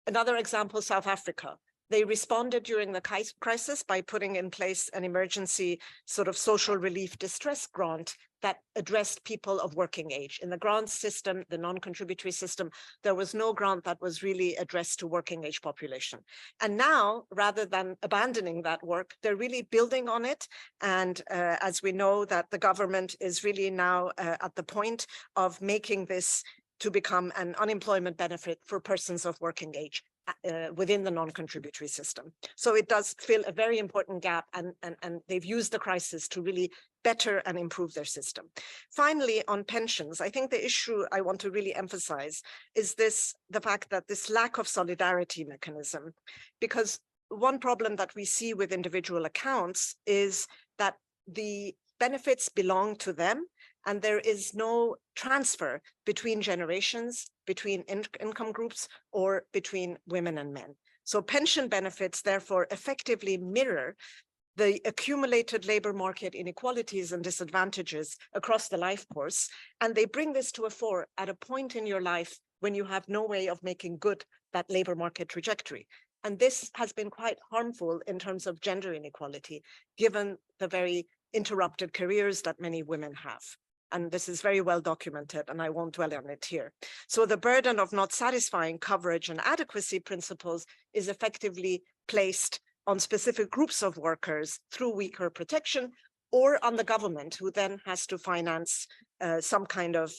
G: Another example, South Africa. They responded during the crisis by putting in place an emergency sort of social relief distress grant that addressed people of working age. In the grant system, the non-contributory system, there was no grant that was really addressed to working age population. And now, rather than abandoning that work, they're really building on it. And as we know that the government is really now at the point of making this to become an unemployment benefit for persons of working age within the non-contributory system. So it does fill a very important gap, and they've used the crisis to really better and improve their system. Finally, on pensions, I think the issue I want to really emphasize is the fact that this lack of solidarity mechanism, because one problem that we see with individual accounts is that the benefits belong to them, and there is no transfer between generations, between income groups, or between women and men. So pension benefits, therefore, effectively mirror the accumulated labor market inequalities and disadvantages across the life course, and they bring this to a fore at a point in your life when you have no way of making good that labor market trajectory. And this has been quite harmful in terms of gender inequality, given the very interrupted careers that many women have. And this is very well documented, and I won't dwell on it here. So the burden of not satisfying coverage and adequacy principles is effectively placed on specific groups of workers through weaker protection, or on the government, who then has to finance some kind of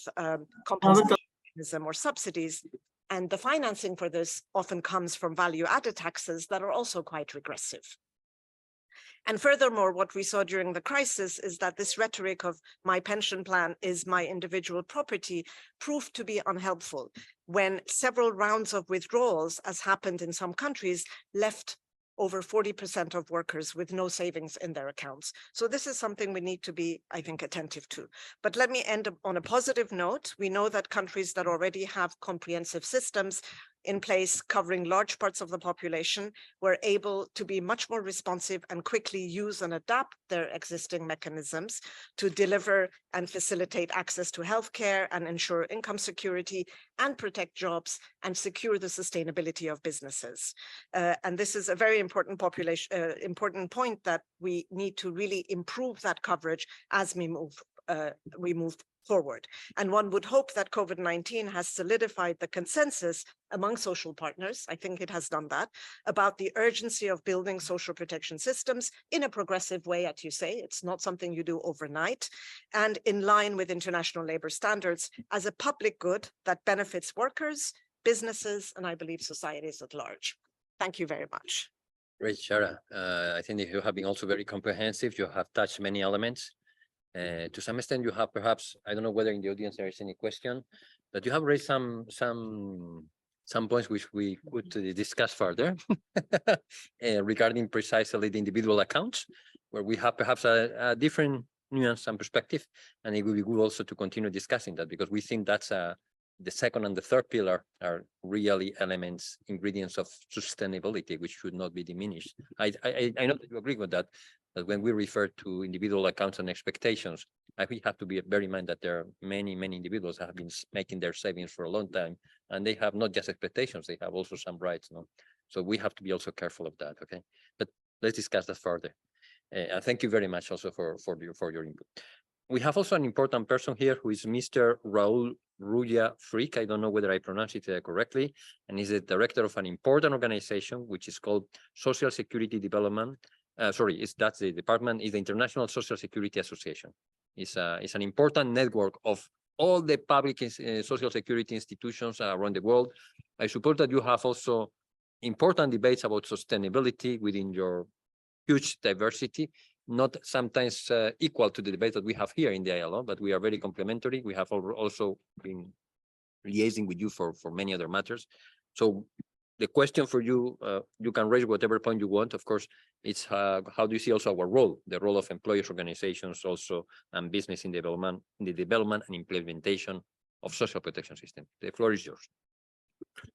G: compensation mechanism or subsidies. And the financing for this often comes from value-added taxes that are also quite regressive. And furthermore, what we saw during the crisis is that this rhetoric of my pension plan is my individual property proved to be unhelpful when several rounds of withdrawals, as happened in some countries, left over 40% of workers with no savings in their accounts. So this is something we need to be, I think, attentive to. But let me end on a positive note. We know that countries that already have comprehensive systems in place covering large parts of the population were able to be much more responsive and quickly use and adapt their existing mechanisms to deliver and facilitate access to healthcare and ensure income security and protect jobs and secure the sustainability of businesses. And this is a very important important point, that we need to really improve that coverage as we move forward. And one would hope that COVID-19 has solidified the consensus among social partners, I think it has done that, about the urgency of building social protection systems in a progressive way, as you say. It's not something you do overnight, and in line with international labor standards as a public good that benefits workers, businesses, and I believe societies at large. Thank you very much.
A: Great, Shara. I think that you have been also very comprehensive. You have touched many elements. To some extent, you have perhaps, I don't know whether in the audience there is any question, but you have raised some points which we could discuss further regarding precisely the individual accounts, where we have perhaps a different nuance and perspective. And it will be good also to continue discussing that, because we think that's the second and the third pillar are really elements, ingredients of sustainability, which should not be diminished. I know that you agree with that, but when we refer to individual accounts and expectations, we have to be very in mind that there are many individuals that have been making their savings for a long time, and they have not just expectations, they have also some rights. No, so we have to be also careful of that. Okay, but let's discuss that further. And thank you very much also for your input. We have also an important person here who is Mr. Raul Ruya Frick. I don't know whether I pronounce it correctly, and he's the director of an important organization which is called Social Security Development. That's the department, is the International Social Security Association. It's an important network of all the public social security institutions around the world. I suppose that you have also important debates about sustainability within your huge diversity, not sometimes equal to the debate that we have here in the ILO, but we are very complementary. We have also been liaising with you for many other matters. So the question for you, you can raise whatever point you want. Of course, it's how do you see also our role, the role of employers, organizations also, and business in development, and implementation of social protection system. The floor is yours.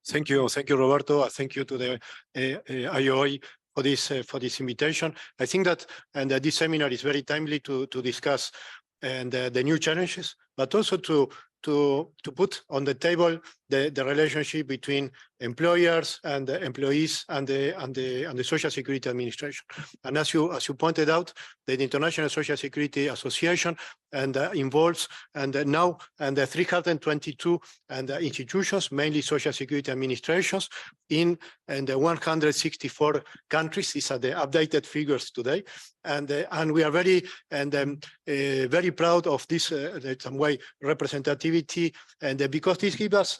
H: Thank you, Roberto. Thank you to the IOE for this invitation. I think that this seminar is very timely to discuss the new challenges, but also to put on the table the relationship between employers and the employees and the Social Security Administration. And as you pointed out, the International Social Security Association involves now 322 institutions, mainly Social Security administrations, in the 164 countries. These are the updated figures today, and we are very very proud of this in some way representativity, and because this gives us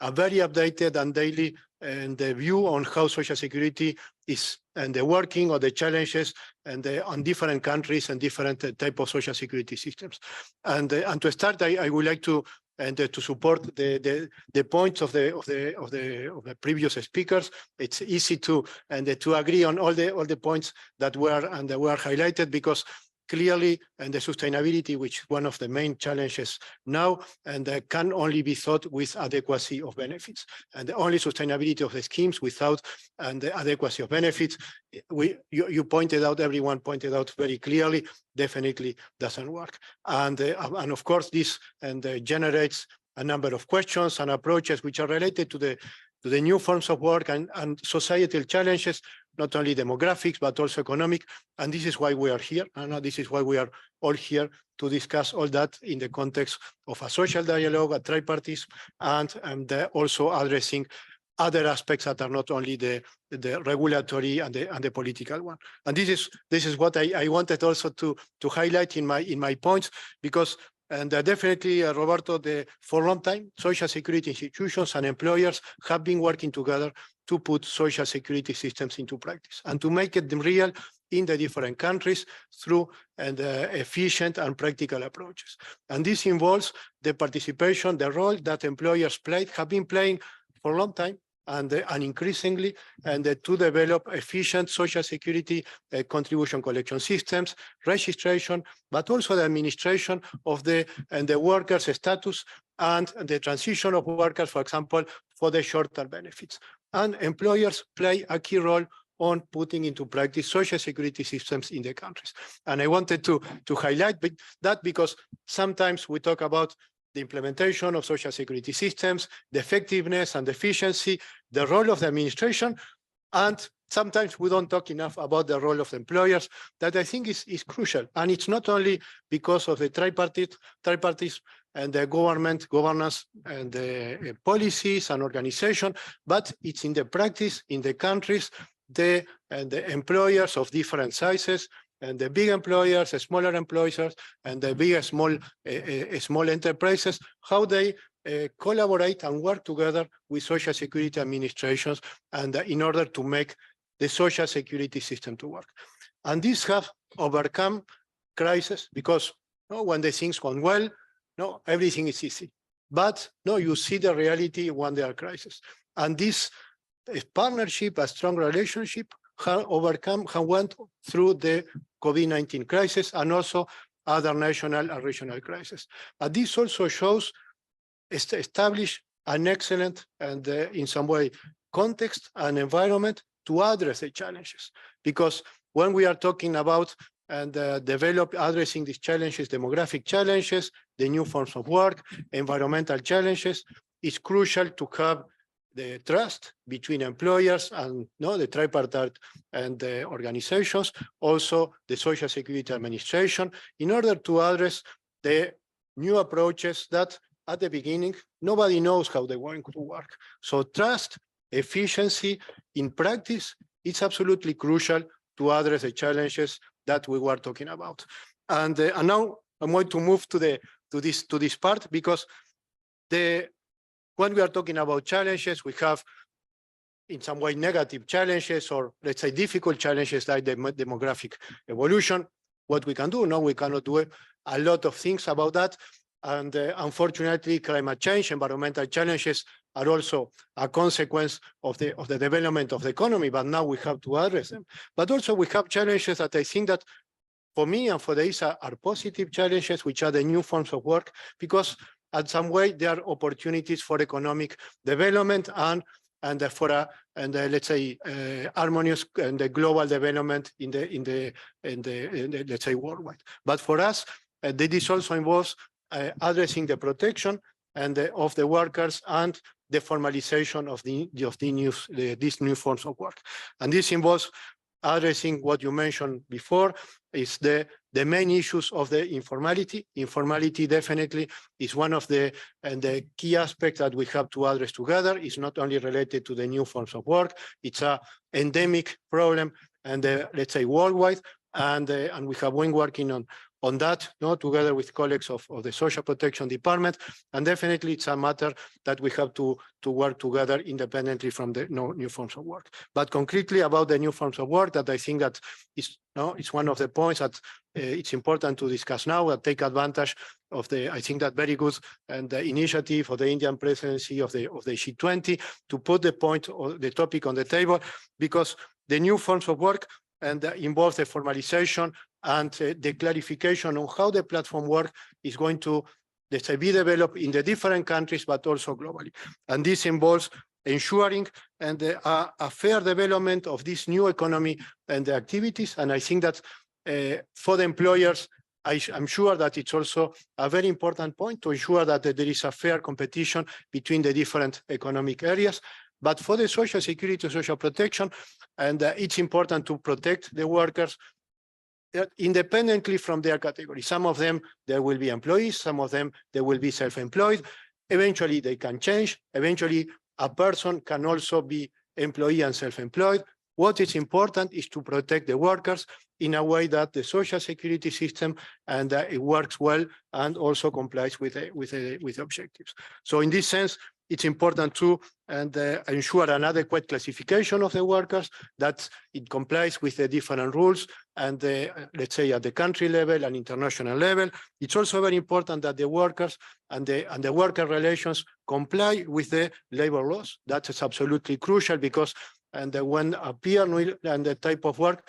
H: a very updated and daily view on how Social Security is and the working or the challenges on different countries and different type of Social Security systems. And to start, I would like to support the points of the previous speakers. It's easy to agree on all the points that were highlighted, because clearly, and the sustainability, which is one of the main challenges now, can only be thought with adequacy of benefits. And the only sustainability of the schemes without the adequacy of benefits, you pointed out, everyone pointed out very clearly, definitely doesn't work. And of course, this generates a number of questions and approaches which are related to the new forms of work and societal challenges, not only demographics, but also economic. And this is why we are here. This is why we are all here to discuss all that in the context of a social dialogue, a tripartite, and also addressing other aspects that are not only the regulatory and the political one. And this is what I wanted also to highlight in my points, because definitely, Roberto, for a long time, Social Security institutions and employers have been working together to put Social Security systems into practice and to make it real in the different countries through efficient and practical approaches. And this involves the participation, the role that employers have been playing for a long time, and increasingly, to develop efficient Social Security contribution collection systems, registration, but also the administration of the workers' status and the transition of workers, for example, for the short-term benefits. And employers play a key role on putting into practice Social Security systems in the countries. And I wanted to highlight that, because sometimes we talk about the implementation of Social Security systems, the effectiveness and efficiency, the role of the administration, and sometimes we don't talk enough about the role of employers, that I think is crucial. And it's not only because of the tripartite and the governance and the policies and organization, but it's in the practice in the countries, the employers of different sizes, and the big employers, the smaller employers, and the big small enterprises, how they collaborate and work together with Social Security administrations, and in order to make the Social Security system to work. And these have overcome crisis, because when the things gone well, everything is easy. But you see the reality when there are crises. And this partnership, a strong relationship, have went through the COVID-19 crisis and also other national and regional crises. But this also shows establish an excellent and in some way context and environment to address the challenges. Because when we are talking about and addressing these challenges, demographic challenges, the new forms of work, environmental challenges, it's crucial to have the trust between employers and the tripartite and the organizations, also the Social Security Administration, in order to address the new approaches that at the beginning, nobody knows how they're going to work. So trust, efficiency in practice, it's absolutely crucial to address the challenges that we were talking about. And now I'm going to move to this part, because when we are talking about challenges, we have in some way negative challenges, or let's say difficult challenges like the demographic evolution. What we can do? No, we cannot do a lot of things about that. And unfortunately, climate change, environmental challenges are also a consequence of the development of the economy, but now we have to address them. But also we have challenges that I think that for me and for the ISA are positive challenges, which are the new forms of work, because at some way there are opportunities for economic development and for let's say harmonious and the global development in the let's say worldwide. But for us, this also involves addressing the protection and of the workers and the formalization of these new forms of work. And this involves addressing what you mentioned before, is the main issues of the informality. Informality definitely is one of the key aspects that we have to address together. It's not only related to the new forms of work, it's an endemic problem, and let's say worldwide, and we have been working on that, together with colleagues of the Social Protection Department, and definitely it's a matter that we have to work together independently from the new forms of work. But concretely about the new forms of work, that I think that it's one of the points that it's important to discuss now, and take advantage of I think that very good and the initiative of the Indian presidency of the G20 to put the topic on the table, because the new forms of work involve the formalization and the clarification on how the platform work is going to, let's say, be developed in the different countries, but also globally. And this involves ensuring a fair development of this new economy and the activities. And I think that for the employers, I'm sure that it's also a very important point to ensure that there is a fair competition between the different economic areas. But for the Social Security, social protection, and it's important to protect the workers independently from their category. Some of them, there will be employees, some of them, they will be self-employed. Eventually, they can change. Eventually, a person can also be employee and self-employed. What is important is to protect the workers in a way that the social security system and it works well and also complies with the objectives. So in this sense, it's important to ensure an adequate classification of the workers, that it complies with the different rules and let's say at the country level and international level. It's also very important that the workers and the worker relations comply with the labor laws. That is absolutely crucial, because when appear and the type of work,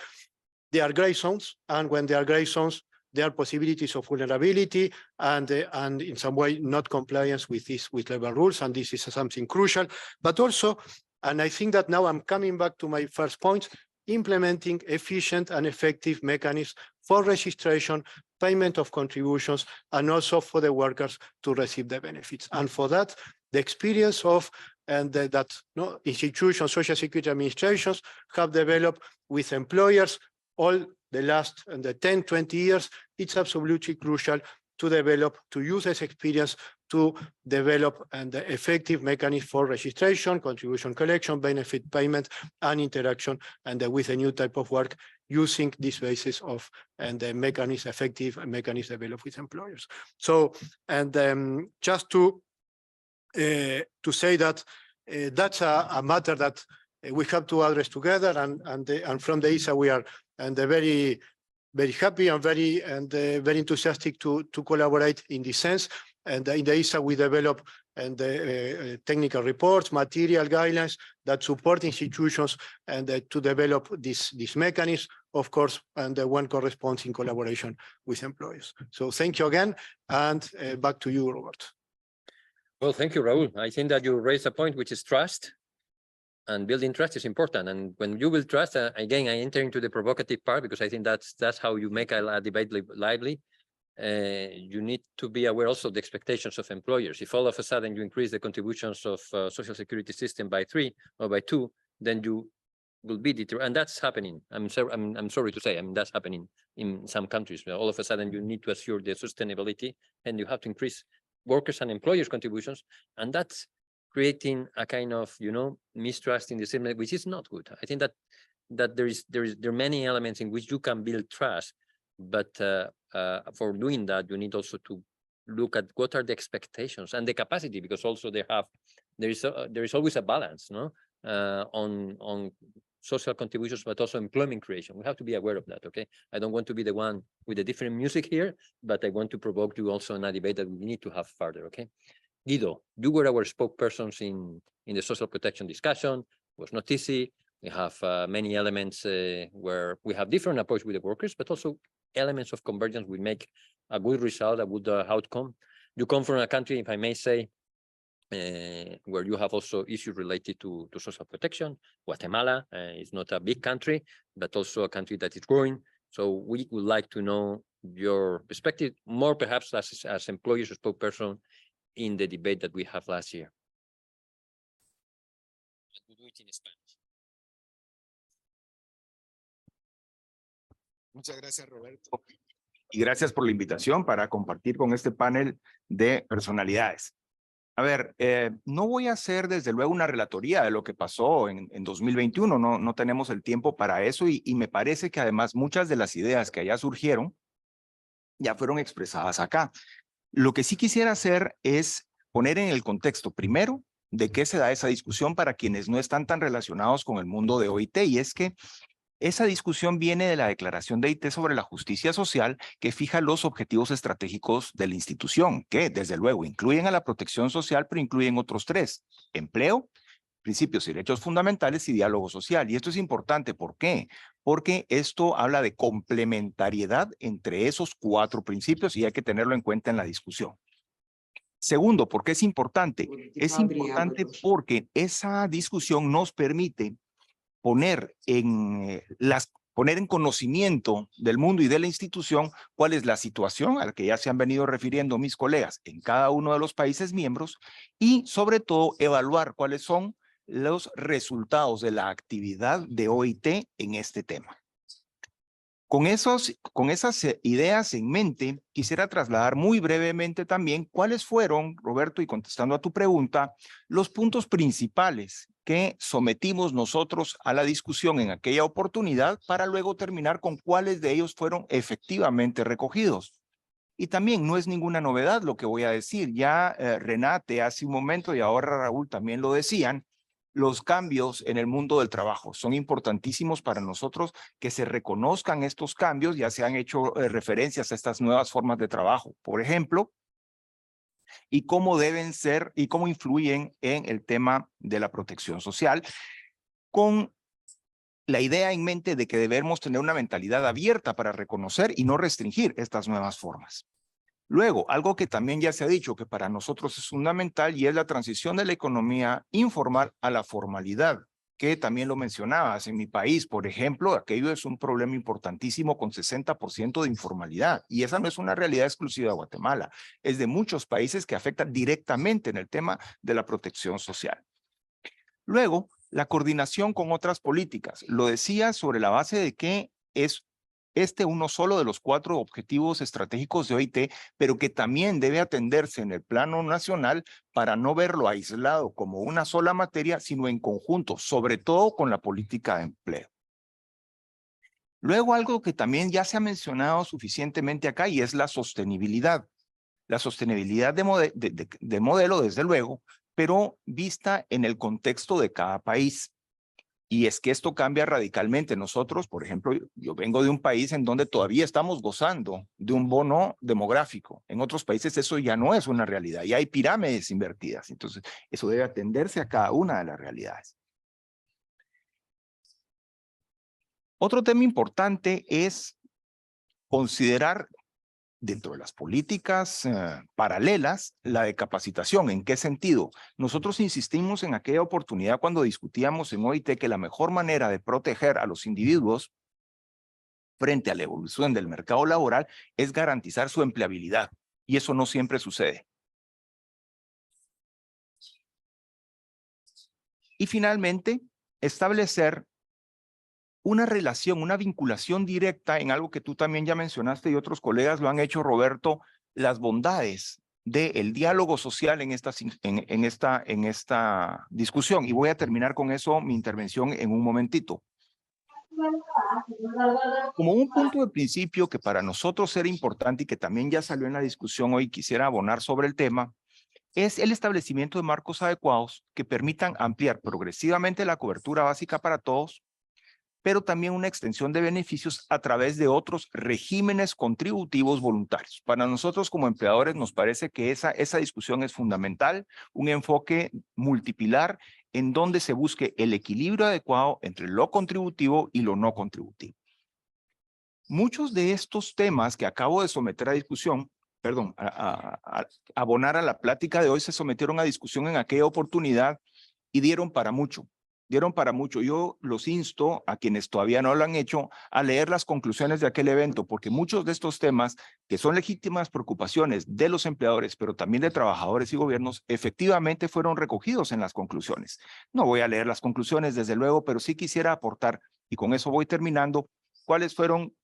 H: there are gray zones, and when there are gray zones, there are possibilities of vulnerability and in some way not compliance with labor rules, and this is something crucial. But also, and I think that now I'm coming back to my first point, implementing efficient and effective mechanisms for registration, payment of contributions, and also for the workers to receive the benefits. And for that, the experience of institutions, social security administrations have developed with employers all the last 10, 20 years, it's absolutely crucial to develop, to use this experience to develop an effective mechanism for registration, contribution collection, benefit payment, and interaction, and with a new type of work using this basis of the mechanism, effective mechanism developed with employers. So, just to say that that's a matter that we have to address together, and from the ISA we are very happy and very enthusiastic to collaborate in this sense. And in the ISA we develop technical reports, material guidelines that support institutions and to develop this mechanism. of course, and the one corresponds in collaboration with employers. So thank you again, and back to you, Robert.
A: Well, thank you, Raul. I think that you raised a point, which is trust. And building trust is important. And when you build trust, again, I enter into the provocative part, because I think that's how you make a debate lively. You need to be aware also of the expectations of employers. If all of a sudden you increase the contributions of social security system by 3 or by 2, then you will be deterred. And that's happening. I'm sorry to say, I mean, that's happening in some countries where all of a sudden you need to assure the sustainability and you have to increase workers and employers' contributions. And that's creating a kind of, mistrust in the system, which is not good. I think that there are many elements in which you can build trust, but for doing that, you need also to look at what are the expectations and the capacity, because also there is always a balance, on social contributions, but also employment creation. We have to be aware of that. Okay, I don't want to be the one with the different music here, but I want to provoke you also in a debate that we need to have further. Okay. Guido, you were our spokespersons in the social protection discussion. It was not easy. We have many elements where we have different approach with the workers, but also elements of convergence will make a good result, a good outcome. You come from a country, if I may say, where you have also issues related to social protection. Guatemala is not a big country, but also a country that is growing. So we would like to know your perspective, more perhaps as employers or spokesperson, in the debate that we had last year. We'll do it in Spanish.
I: Muchas gracias, Roberto. Y gracias por la invitación para compartir con este panel de personalidades. A ver, no voy a hacer desde luego una relatoría de lo que pasó en 2021, no tenemos el tiempo para eso y me parece que además muchas de las ideas que allá surgieron ya fueron expresadas acá. Lo que sí quisiera hacer es poner en el contexto primero de qué se da esa discusión para quienes no están tan relacionados con el mundo de OIT, y es que esa discusión viene de la declaración de OIT sobre la justicia social, que fija los objetivos estratégicos de la institución, que desde luego incluyen a la protección social, pero incluyen otros 3: empleo, principios y derechos fundamentales y diálogo social. Y esto es importante, ¿por qué? Porque esto habla de complementariedad entre esos 4 principios y hay que tenerlo en cuenta en la discusión. Segundo, ¿por qué es importante? Es importante porque esa discusión nos permite poner en conocimiento del mundo y de la institución cuál es la situación a la que ya se han venido refiriendo mis colegas en cada uno de los países miembros y sobre todo evaluar cuáles son los resultados de la actividad de OIT en este tema. Con esas ideas en mente, quisiera trasladar muy brevemente también cuáles fueron, Roberto, y contestando a tu pregunta, los puntos principales que sometimos nosotros a la discusión en aquella oportunidad para luego terminar con cuáles de ellos fueron efectivamente recogidos. Y también no es ninguna novedad lo que voy a decir. Ya Renate hace un momento y ahora Raúl también lo decían. Los cambios en el mundo del trabajo son importantísimos para nosotros, que se reconozcan estos cambios. Ya se han hecho referencias a estas nuevas formas de trabajo, por ejemplo, y cómo deben ser y cómo influyen en el tema de la protección social, con la idea en mente de que debemos tener una mentalidad abierta para reconocer y no restringir estas nuevas formas. Luego, algo que también ya se ha dicho que para nosotros es fundamental y es la transición de la economía informal a la formalidad, que también lo mencionabas. En mi país, por ejemplo, aquello es un problema importantísimo con 60% de informalidad, y esa no es una realidad exclusiva de Guatemala, es de muchos países que afectan directamente en el tema de la protección social. Luego, la coordinación con otras políticas. Lo decía sobre la base de que es uno solo de los 4 objetivos estratégicos de OIT, pero que también debe atenderse en el plano nacional para no verlo aislado como una sola materia, sino en conjunto, sobre todo con la política de empleo. Luego, algo que también ya se ha mencionado suficientemente acá, y es la sostenibilidad. La sostenibilidad de modelo, desde luego, pero vista en el contexto de cada país. Y es que esto cambia radicalmente. Nosotros, por ejemplo, yo vengo de un país en donde todavía estamos gozando de un bono demográfico. En otros países eso ya no es una realidad, ya hay pirámides invertidas. Entonces, eso debe atenderse a cada una de las realidades. Otro tema importante es considerar dentro de las políticas paralelas la de capacitación. ¿En qué sentido? Nosotros insistimos en aquella oportunidad cuando discutíamos en OIT que la mejor manera de proteger a los individuos frente a la evolución del mercado laboral es garantizar su empleabilidad, y eso no siempre sucede. Y finalmente, establecer una relación, una vinculación directa en algo que tú también ya mencionaste y otros colegas lo han hecho, Roberto, las bondades del diálogo social en esta discusión. Y voy a terminar con eso mi intervención en un momentito. Como un punto de principio que para nosotros era importante y que también ya salió en la discusión hoy, quisiera abonar sobre el tema, es el establecimiento de marcos adecuados que permitan ampliar progresivamente la cobertura básica para todos, pero también una extensión de beneficios a través de otros regímenes contributivos voluntarios. Para nosotros como empleadores nos parece que esa discusión es fundamental, un enfoque multipilar en donde se busque el equilibrio adecuado entre lo contributivo y lo no contributivo. Muchos de estos temas que acabo de someter a discusión, perdón, a abonar a la plática de hoy, se sometieron a discusión en aquella oportunidad y dieron para mucho. Yo los insto a quienes todavía no lo han hecho a leer las conclusiones de aquel evento, porque muchos de estos temas, que son legítimas preocupaciones de los empleadores, pero también de trabajadores y gobiernos, efectivamente fueron recogidos en las conclusiones. No voy a leer las conclusiones, desde luego, pero sí quisiera aportar, y con eso voy terminando, cuáles fueron,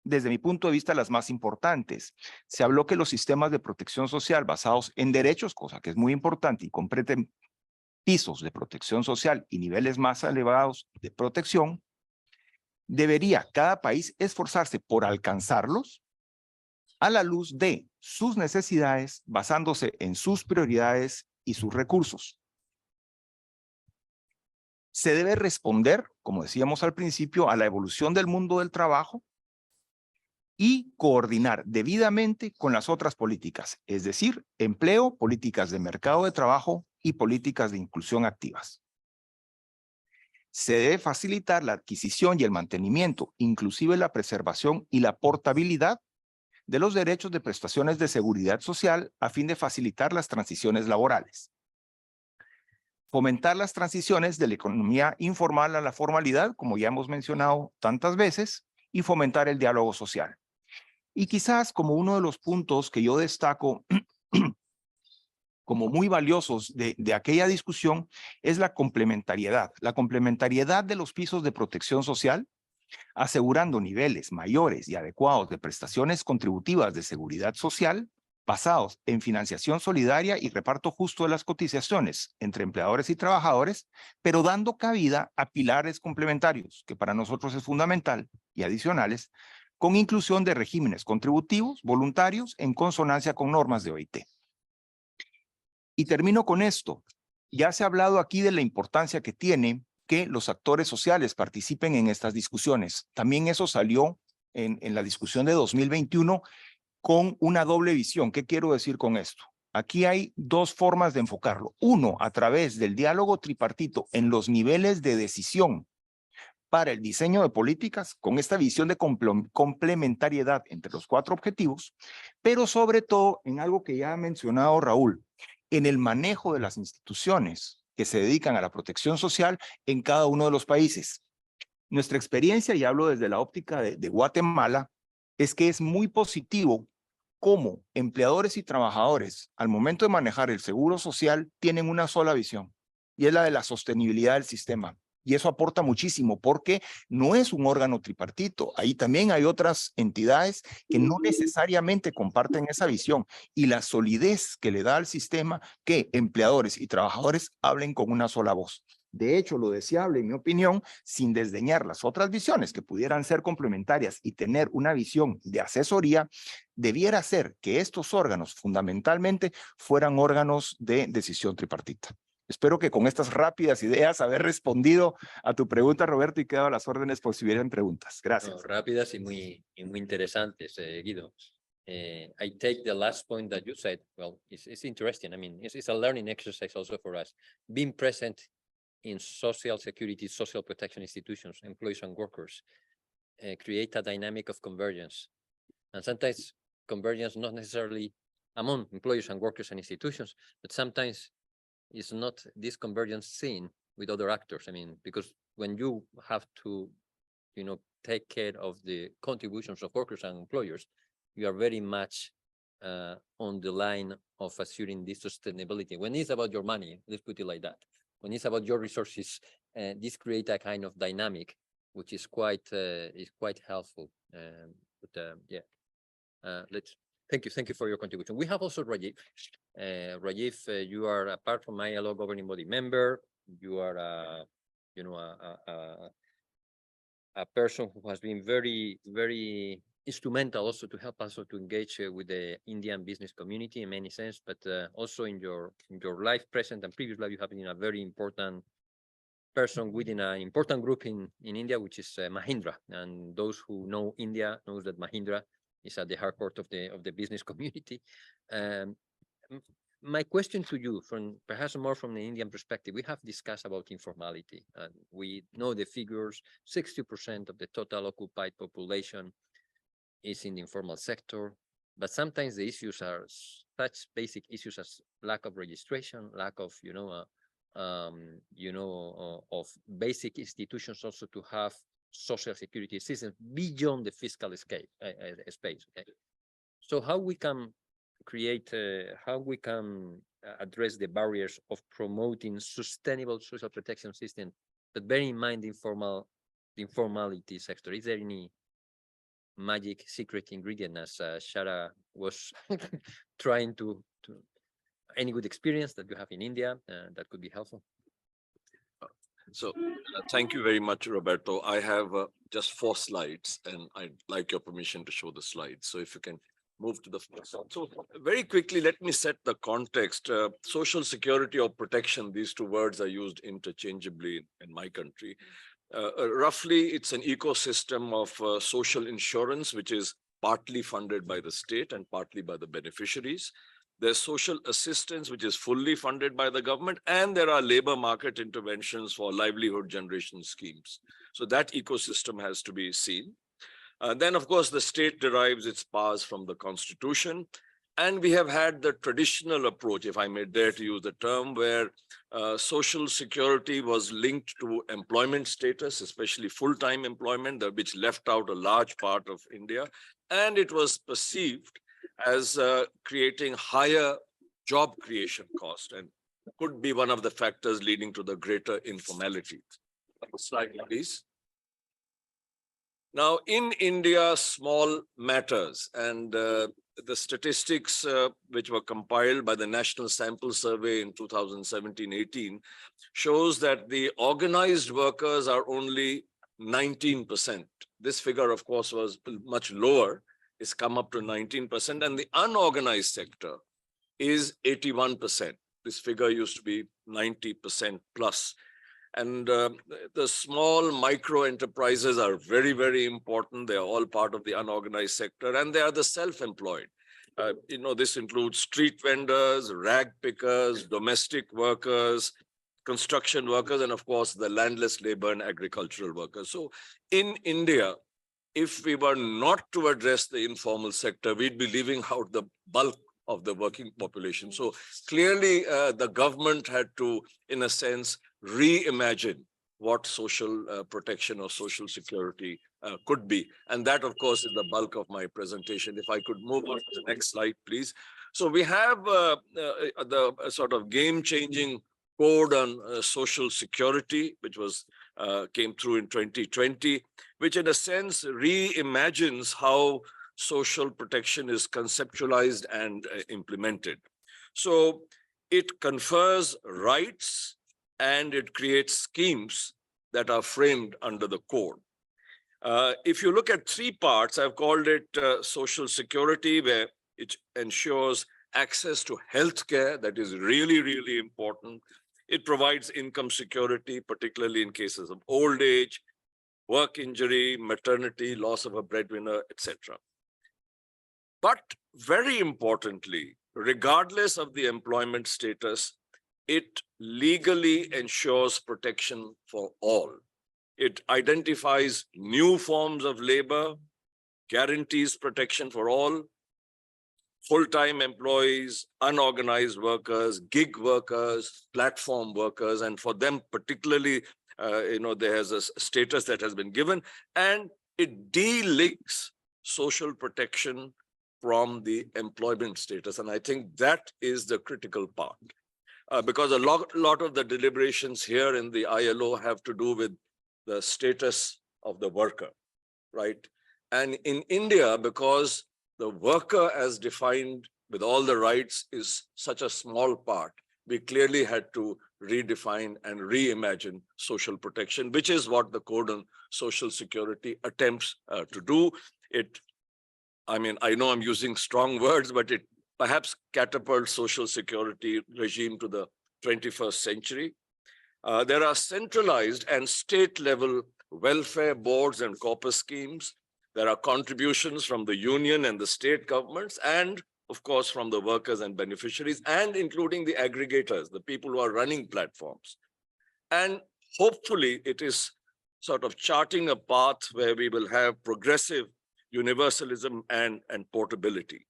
I: desde mi punto de vista, las más importantes. Se habló que los sistemas de protección social basados en derechos, cosa que es muy importante y comprenden pisos de protección social y niveles más elevados de protección, debería cada país esforzarse por alcanzarlos a la luz de sus necesidades, basándose en sus prioridades y sus recursos. Se debe responder, como decíamos al principio, a la evolución del mundo del trabajo y coordinar debidamente con las otras políticas, es decir, empleo, políticas de mercado de trabajo y políticas de inclusión activas. Se debe facilitar la adquisición y el mantenimiento, inclusive la preservación y la portabilidad de los derechos de prestaciones de seguridad social a fin de facilitar las transiciones laborales. Fomentar las transiciones de la economía informal a la formalidad, como ya hemos mencionado tantas veces, y fomentar el diálogo social. Y quizás como uno de los puntos que yo destaco como muy valiosos de aquella discusión es la complementariedad de los pisos de protección social, asegurando niveles mayores y adecuados de prestaciones contributivas de seguridad social basados en financiación solidaria y reparto justo de las cotizaciones entre empleadores y trabajadores, pero dando cabida a pilares complementarios, que para nosotros es fundamental, y adicionales, con inclusión de regímenes contributivos voluntarios en consonancia con normas de OIT. Y termino con esto. Ya se ha hablado aquí de la importancia que tiene que los actores sociales participen en estas discusiones. También eso salió en la discusión de 2021 con una doble visión. ¿Qué quiero decir con esto? Aquí hay dos formas de enfocarlo. Uno, a través del diálogo tripartito en los niveles de decisión para el diseño de políticas, con esta visión de complementariedad entre los cuatro objetivos, pero sobre todo en algo que ya ha mencionado Raúl, en el manejo de las instituciones que se dedican a la protección social en cada uno de los países. Nuestra experiencia, y hablo desde la óptica de Guatemala, es que es muy positivo cómo empleadores y trabajadores, al momento de manejar el seguro social, tienen una sola visión, y es la de la sostenibilidad del sistema. Y eso aporta muchísimo porque no es un órgano tripartito. Ahí también hay otras entidades que no necesariamente comparten esa visión, y la solidez que le da al sistema que empleadores y trabajadores hablen con una sola voz. De hecho, lo deseable, en mi opinión, sin desdeñar las otras visiones que pudieran ser complementarias y tener una visión de asesoría, debiera ser que estos órganos fundamentalmente fueran órganos de decisión tripartita. Espero que con estas rápidas ideas haber respondido a tu pregunta, Roberto, y quedo a las órdenes por si hubieran preguntas. Gracias.
A: No, rápidas y muy interesantes, Guido. I take the last point that you said. Well, it's interesting. I mean, it's a learning exercise also for us. Being present in social security, social protection institutions, employees and workers, create a dynamic of convergence. And sometimes convergence not necessarily among employers and workers and institutions, but sometimes it's not this convergence seen with other actors. I mean, because when you have to, take care of the contributions of workers and employers, you are very much on the line of assuring this sustainability. When it's about your money, let's put it like that. When it's about your resources, this create a kind of dynamic, which is quite helpful. Thank you for your contribution. We have also Rajiv. Rajiv, you are a part from ILO governing body member. You are a person who has been very, very instrumental also to help us to engage with the Indian business community in many sense, but also in your life present and previous life, you have been a very important person within an important group in India, which is Mahindra. And those who know India knows that Mahindra is at the heart of the business community. My question to you, from perhaps more from the Indian perspective, we have discussed about informality, and we know the figures. 60% of the total occupied population is in the informal sector, but sometimes the issues are such basic issues as lack of registration, lack of of basic institutions also to have social security systems beyond the fiscal space. Okay? So how we can create, how we can address the barriers of promoting sustainable social protection system, but bearing in mind the informality sector. Is there any magic secret ingredient, as Shara was trying to any good experience that you have in India that could be helpful?
J: So thank you very much, Roberto. I have just 4 slides, and I'd like your permission to show the slides. So if you can move to the first one. So very quickly, let me set the context. Social security or protection, these 2 words are used interchangeably in my country. Roughly, it's an ecosystem of social insurance, which is partly funded by the state and partly by the beneficiaries. There's social assistance, which is fully funded by the government, and there are labor market interventions for livelihood generation schemes. So that ecosystem has to be seen. Then, of course, the state derives its powers from the constitution. And we have had the traditional approach, if I may dare to use the term, where social security was linked to employment status, especially full-time employment, which left out a large part of India. And it was perceived as creating higher job creation cost, and could be one of the factors leading to the greater informality. Next slide, please. Now, in India, small matters, and the statistics which were compiled by the National Sample Survey in 2017-18 shows that the organized workers are only 19%. This figure, of course, was much lower. It's come up to 19%, and the unorganized sector is 81%. This figure used to be 90% plus. And the small micro enterprises are very, very important. They are all part of the unorganized sector, and they are the self-employed. This includes street vendors, rag pickers, domestic workers, construction workers, and of course, the landless labor and agricultural workers. So in India, if we were not to address the informal sector, we'd be leaving out the bulk of the working population. So clearly, the government had to, in a sense, reimagine what social protection or social security could be. And that, of course, is the bulk of my presentation. If I could move on to the next slide, please. So we have the sort of game-changing code on social security, which was came through in 2020, which in a sense reimagines how social protection is conceptualized and implemented. So it confers rights and it creates schemes that are framed under the code. If you look at 3 parts, I've called it social security, where it ensures access to healthcare. That is really, really important. It provides income security, particularly in cases of old age, work injury, maternity, loss of a breadwinner, etc. But very importantly, regardless of the employment status, it legally ensures protection for all. It identifies new forms of labor, guarantees protection for all, full-time employees, unorganized workers, gig workers, platform workers, and for them particularly, there's a status that has been given, and it delinks social protection from the employment status. And I think that is the critical part, because a lot of the deliberations here in the ILO have to do with the status of the worker, right? And in India, because the worker as defined with all the rights is such a small part, we clearly had to redefine and reimagine social protection, which is what the Code on Social Security attempts to do. I know I'm using strong words, but it perhaps catapults social security regime to the 21st century. There are centralized and state level welfare boards and corpus schemes. There are contributions from the union and the state governments, and of course from the workers and beneficiaries, and including the aggregators, the people who are running platforms. And hopefully it is sort of charting a path where we will have progressive universalism and portability.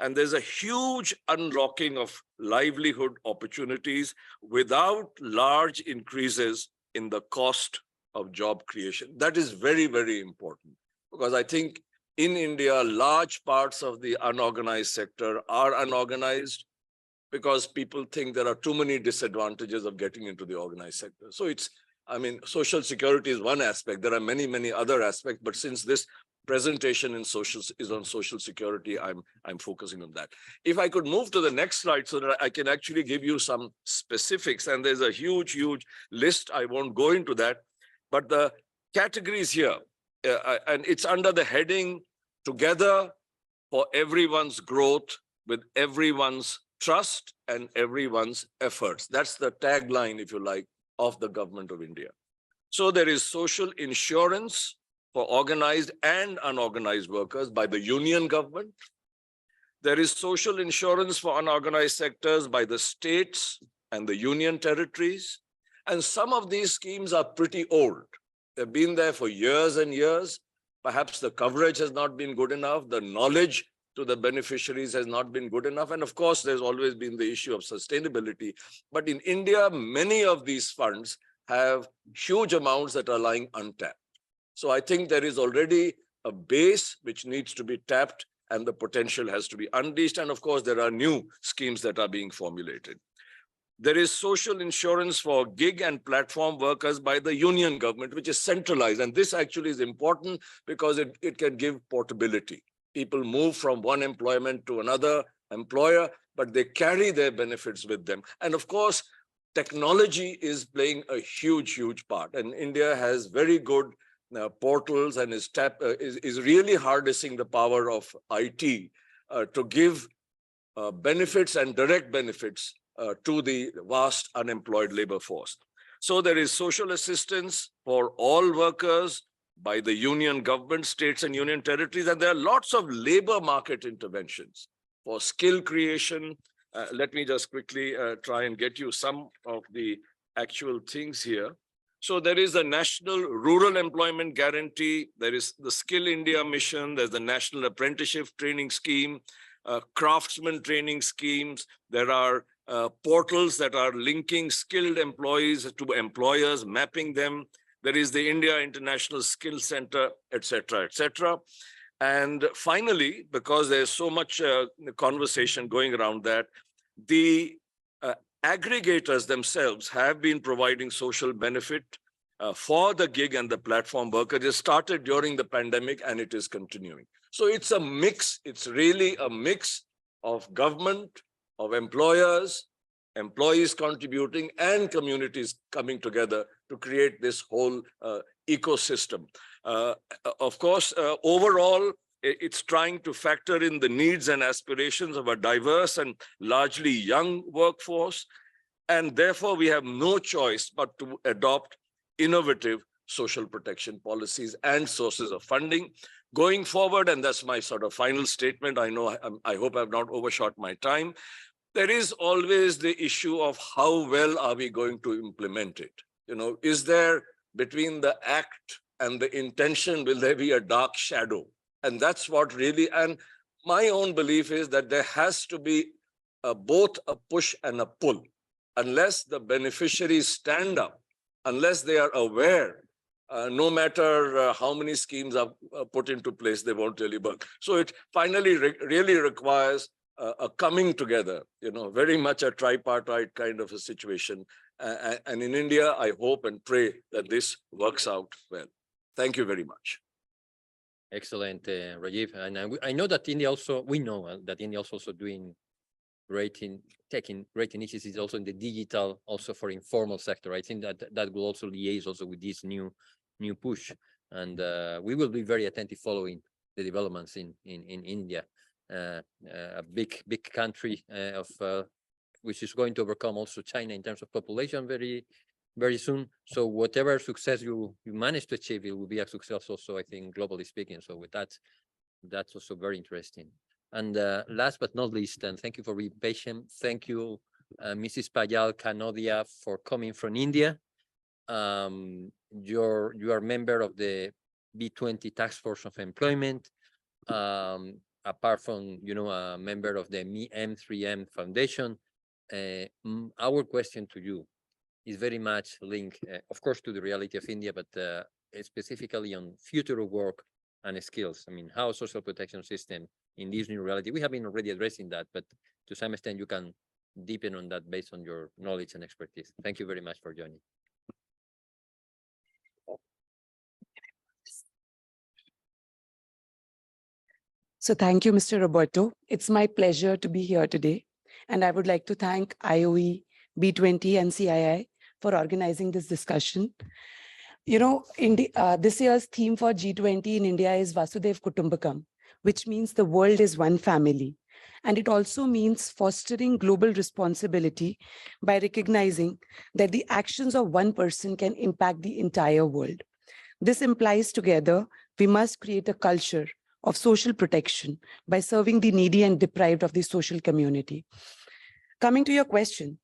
J: And there's a huge unlocking of livelihood opportunities without large increases in the cost of job creation. That is very, very important, because I think in India, large parts of the unorganized sector are unorganized because people think there are too many disadvantages of getting into the organized sector. So social security is one aspect. There are many, many other aspects, but since this presentation is on social security, I'm focusing on that. If I could move to the next slide so that I can actually give you some specifics, and there's a huge, huge list. I won't go into that, but the categories here, and it's under the heading Together for Everyone's Growth with Everyone's Trust and Everyone's Efforts. That's the tagline, if you like, of the government of India. So there is social insurance for organized and unorganized workers by the union government. There is social insurance for unorganized sectors by the states and the union territories. And some of these schemes are pretty old. They've been there for years and years. Perhaps the coverage has not been good enough. The knowledge to the beneficiaries has not been good enough. And of course, there's always been the issue of sustainability. But in India, many of these funds have huge amounts that are lying untapped. So I think there is already a base which needs to be tapped, and the potential has to be unleashed. And of course, there are new schemes that are being formulated. There is social insurance for gig and platform workers by the union government, which is centralized. And this actually is important because it can give portability. People move from one employment to another employer, but they carry their benefits with them. And of course, technology is playing a huge, huge part. And India has very good portals and is really harnessing the power of IT to give benefits and direct benefits to the vast unemployed labor force. So there is social assistance for all workers by the union government, states and union territories, and there are lots of labor market interventions for skill creation. Let me just quickly try and get you some of the actual things here. So there is a National Rural Employment Guarantee, there is the Skill India Mission, there's the National Apprenticeship Training Scheme, craftsman training schemes, there are portals that are linking skilled employees to employers, mapping them. There is the India International Skills Center, etc., etc. And finally, because there's so much conversation going around that, the aggregators themselves have been providing social benefit for the gig and the platform workers. It started during the pandemic and it is continuing. So it's a mix. It's really a mix of government, of employers, employees contributing, and communities coming together to create this whole ecosystem. Of course, overall, it's trying to factor in the needs and aspirations of a diverse and largely young workforce. And therefore, we have no choice but to adopt innovative social protection policies and sources of funding. Going forward, and that's my sort of final statement, I hope I've not overshot my time, there is always the issue of how well are we going to implement it? Is there between the act and the intention, will there be a dark shadow? And that's what really, and my own belief is that there has to be both a push and a pull. Unless the beneficiaries stand up, unless they are aware, no matter how many schemes are put into place, they won't really work. So it finally really requires a coming together, very much a tripartite kind of a situation. And in India, I hope and pray that this works out well. Thank you very much.
A: Excellent, Rajiv. And I know that India also, we know that India is also taking great initiatives also in the digital, also for informal sector. I think that will also liaise also with this new push. And we will be very attentive following the developments in India, a big country which is going to overcome also China in terms of population very soon. So whatever success you manage to achieve, it will be a success also, I think, globally speaking. So with that, that's also very interesting. And last but not least, and thank you for being patient. Thank you, Mrs. Payal Kanodia, for coming from India. You are member of the B20 Task Force of Employment. Apart from, a member of the M3M Foundation. Our question to you is very much linked, of course, to the reality of India, but specifically on future of work and skills. I mean, how social protection system in this new reality, we have been already addressing that, but to some extent you can deepen on that based on your knowledge and expertise. Thank you very much for joining.
K: So thank you, Mr. Roberto. It's my pleasure to be here today. And I would like to thank IOE, B20 and CII for organizing this discussion. This year's theme for G20 in India is Vasudev Kutumbakam, which means the world is one family. And it also means fostering global responsibility by recognizing that the actions of one person can impact the entire world. This implies together, we must create a culture of social protection by serving the needy and deprived of the social community. Coming to your question,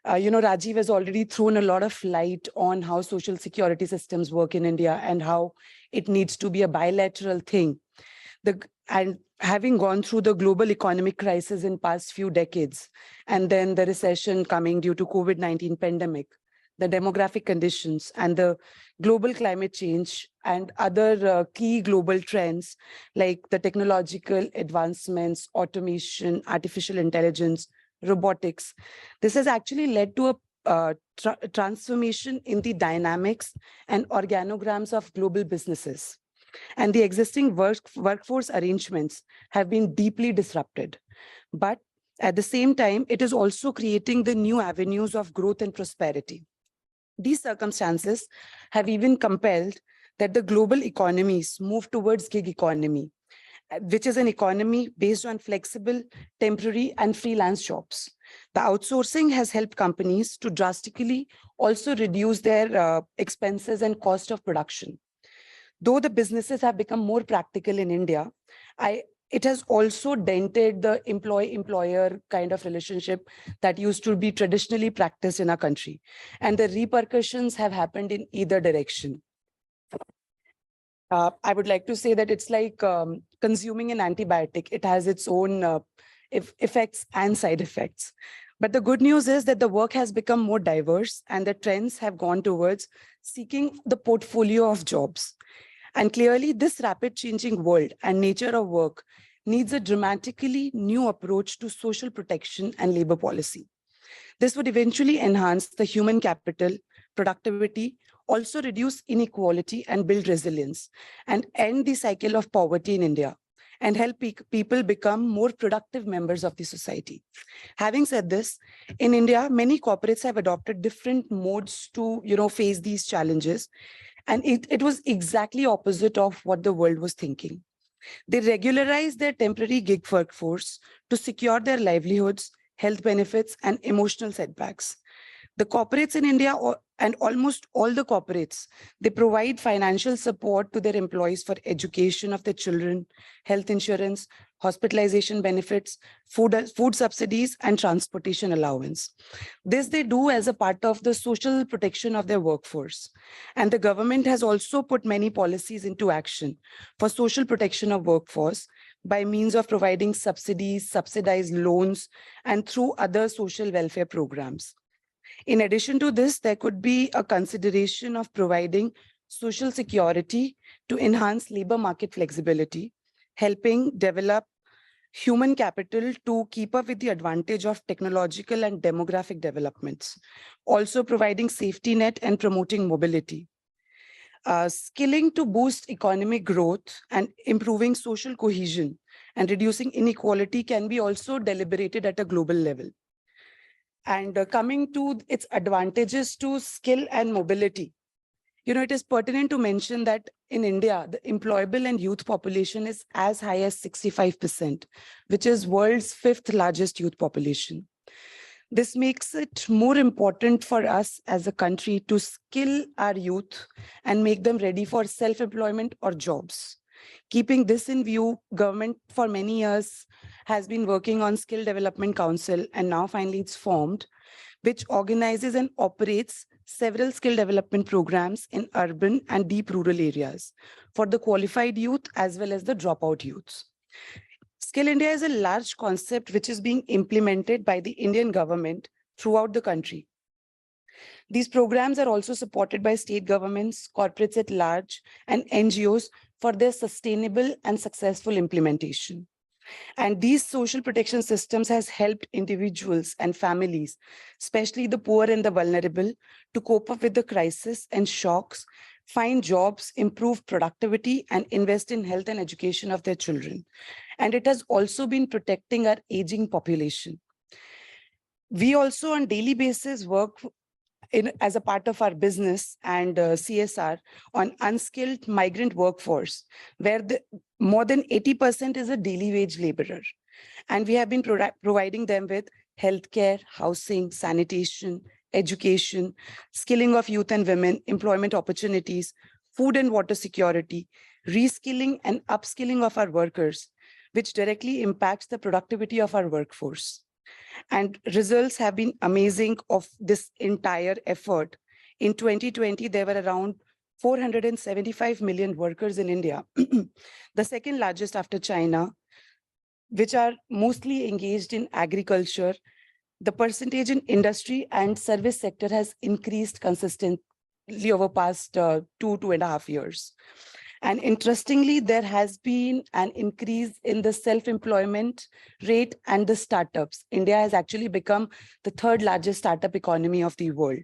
K: Rajiv has already thrown a lot of light on how social security systems work in India and how it needs to be a bilateral thing. And having gone through the global economic crisis in past few decades, and then the recession coming due to COVID-19 pandemic, the demographic conditions and the global climate change and other key global trends like the technological advancements, automation, artificial intelligence, robotics. This has actually led to a transformation in the dynamics and organograms of global businesses. And the existing workforce arrangements have been deeply disrupted. But at the same time, it is also creating the new avenues of growth and prosperity. These circumstances have even compelled that the global economies move towards gig economy, which is an economy based on flexible, temporary, and freelance jobs. The outsourcing has helped companies to drastically also reduce their expenses and cost of production. Though the businesses have become more practical in India, it has also dented the employee-employer kind of relationship that used to be traditionally practiced in our country. And the repercussions have happened in either direction. I would like to say that it's like consuming an antibiotic. It has its own effects and side effects. But the good news is that the work has become more diverse and the trends have gone towards seeking the portfolio of jobs. And clearly, this rapid changing world and nature of work needs a dramatically new approach to social protection and labor policy. This would eventually enhance the human capital, productivity, also reduce inequality and build resilience, and end the cycle of poverty in India, and help people become more productive members of the society. Having said this, in India, many corporates have adopted different modes to face these challenges. And it was exactly opposite of what the world was thinking. They regularized their temporary gig workforce to secure their livelihoods, health benefits, and emotional setbacks. The corporates in India and almost all the corporates, they provide financial support to their employees for education of their children, health insurance, hospitalization benefits, food subsidies, and transportation allowance. This they do as a part of the social protection of their workforce. And the government has also put many policies into action for social protection of workforce by means of providing subsidies, subsidized loans, and through other social welfare programs. In addition to this, there could be a consideration of providing social security to enhance labor market flexibility, helping develop human capital to keep up with the advantage of technological and demographic developments, also providing safety net and promoting mobility. Skilling to boost economic growth and improving social cohesion and reducing inequality can be also deliberated at a global level. And coming to its advantages to skill and mobility, it is pertinent to mention that in India, the employable and youth population is as high as 65%, which is world's 5th largest youth population. This makes it more important for us as a country to skill our youth and make them ready for self-employment or jobs. Keeping this in view, government for many years has been working on Skill Development Council, and now finally it's formed, which organizes and operates several skill development programs in urban and deep rural areas for the qualified youth as well as the dropout youths. Skill India is a large concept which is being implemented by the Indian government throughout the country. These programs are also supported by state governments, corporates at large, and NGOs for their sustainable and successful implementation. And these social protection systems has helped individuals and families, especially the poor and the vulnerable, to cope up with the crisis and shocks, find jobs, improve productivity, and invest in health and education of their children. And it has also been protecting our aging population. We also on daily basis work as a part of our business and CSR on unskilled migrant workforce, where more than 80% is a daily wage laborer. And we have been providing them with healthcare, housing, sanitation, education, skilling of youth and women, employment opportunities, food and water security, reskilling and upskilling of our workers, which directly impacts the productivity of our workforce. And results have been amazing of this entire effort. In 2020, there were around 475 million workers in India, the second largest after China, which are mostly engaged in agriculture. The percentage in industry and service sector has increased consistently over past 2.5 years. And interestingly, there has been an increase in the self-employment rate and the startups. India has actually become the 3rd largest startup economy of the world.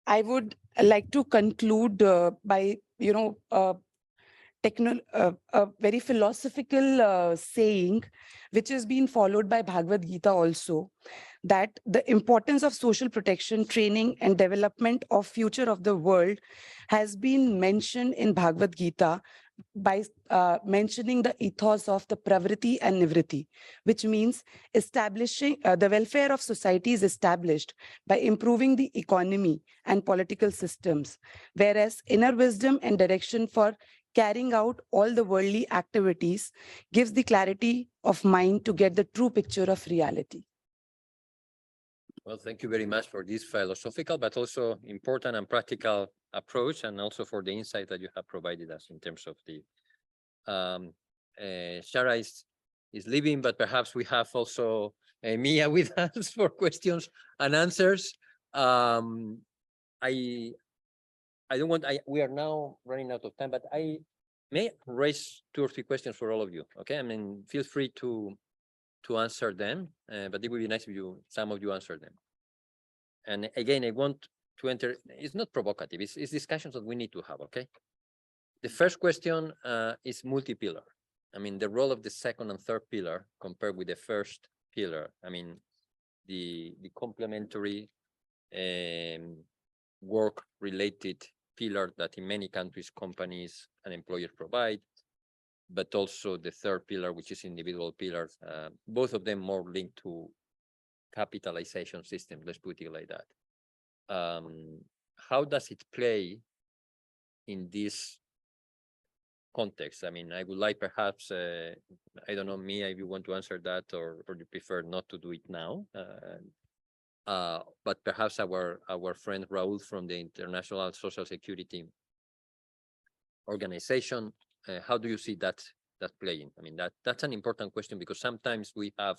K: I would like to conclude by, a very philosophical saying, which has been followed by Bhagavad Gita also, that the importance of social protection, training, and development of future of the world has been mentioned in Bhagavad Gita by mentioning the ethos of the pravriti and nivriti, which means establishing the welfare of society is established by improving the economy and political systems, whereas inner wisdom and direction for carrying out all the worldly activities gives the clarity of mind to get the true picture of reality.
A: Well, thank you very much for this philosophical, but also important and practical approach, and also for the insight that you have provided us in terms of the Shara is leaving, but perhaps we have also Mia with us for questions and answers. We are now running out of time, but I may raise 2 or 3 questions for all of you. Okay, I mean, feel free to answer them, but it would be nice if some of you answer them. And again, I want to enter, it's not provocative, it's discussions that we need to have, okay? The first question is multi-pillar. I mean, the role of the second and third pillar compared with the first pillar. I mean, the complementary work-related pillar that in many countries, companies and employers provide, but also the third pillar, which is individual pillars, both of them more linked to capitalization system, let's put it like that. How does it play in this context? I mean, I would like perhaps, I don't know, Mia, if you want to answer that, or you prefer not to do it now. But perhaps our friend Raul from the International Social Security Organization, how do you see that playing? I mean, that's an important question, because sometimes we have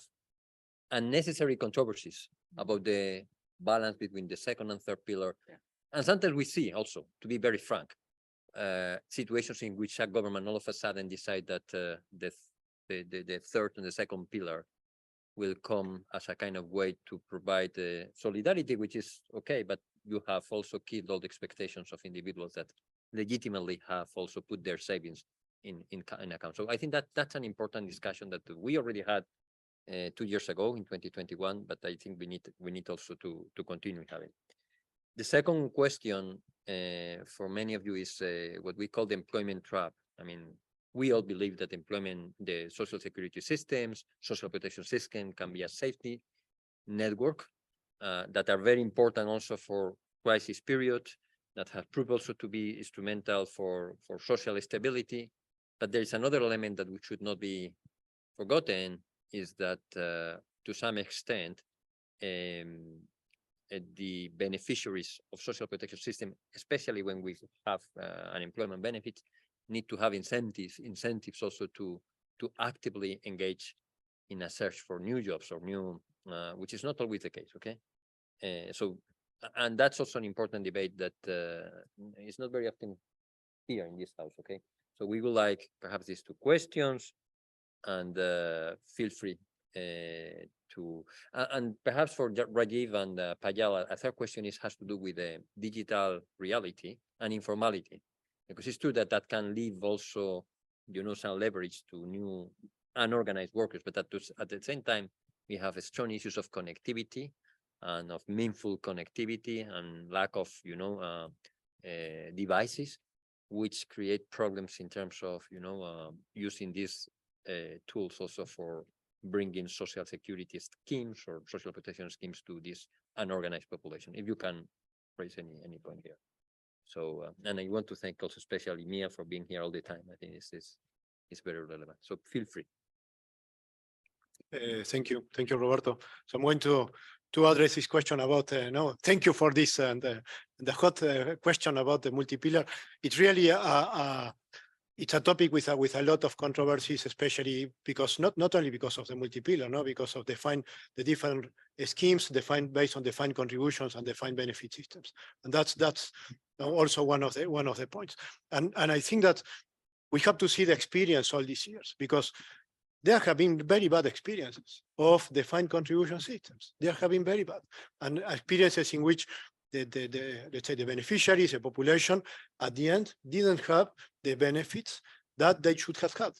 A: unnecessary controversies about the balance between the second and third pillar.
D: Yeah.
A: And sometimes we see also, to be very frank, situations in which a government all of a sudden decide that the third and the second pillar will come as a kind of way to provide solidarity, which is okay, but you have also killed all the expectations of individuals that legitimately have also put their savings in account. So I think that's an important discussion that we already had 2 years ago in 2021, but I think we need also to continue having. The second question for many of you is what we call the employment trap. I mean, we all believe that employment, the social security systems, social protection system can be a safety network that are very important also for crisis period, that have proved also to be instrumental for social stability. But there is another element that we should not be forgotten, is that to some extent, the beneficiaries of social protection system, especially when we have unemployment benefits, need to have incentives also to actively engage in a search for new jobs or new, which is not always the case, okay? So, and that's also an important debate that is not very often here in this house, okay? So we would like perhaps these two questions, and feel free to, and perhaps for Rajiv and Payal, a third question has to do with the digital reality and informality, because it's true that can leave also, you know, some leverage to new unorganized workers, but at the same time, we have strong issues of connectivity and of meaningful connectivity and lack of, you know, devices, which create problems in terms of, you know, using these tools also for bringing social security schemes or social protection schemes to this unorganized population. If you can raise any point here. So, and I want to thank also especially Mia for being here all the time. I think this is very relevant. So feel free.
H: Thank you, Roberto. So I'm going to address this question about no. Thank you for this and the hot question about the multi-pillar. It's really it's a topic with a lot of controversies, especially because not only because of the multi-pillar, no, because of the different schemes defined based on defined contributions and defined benefit systems, and that's also one of the points. And I think that we have to see the experience all these years, because there have been very bad experiences of defined contribution systems. There have been very bad, and experiences in which let's say the beneficiaries, the population, at the end didn't have the benefits that they should have had,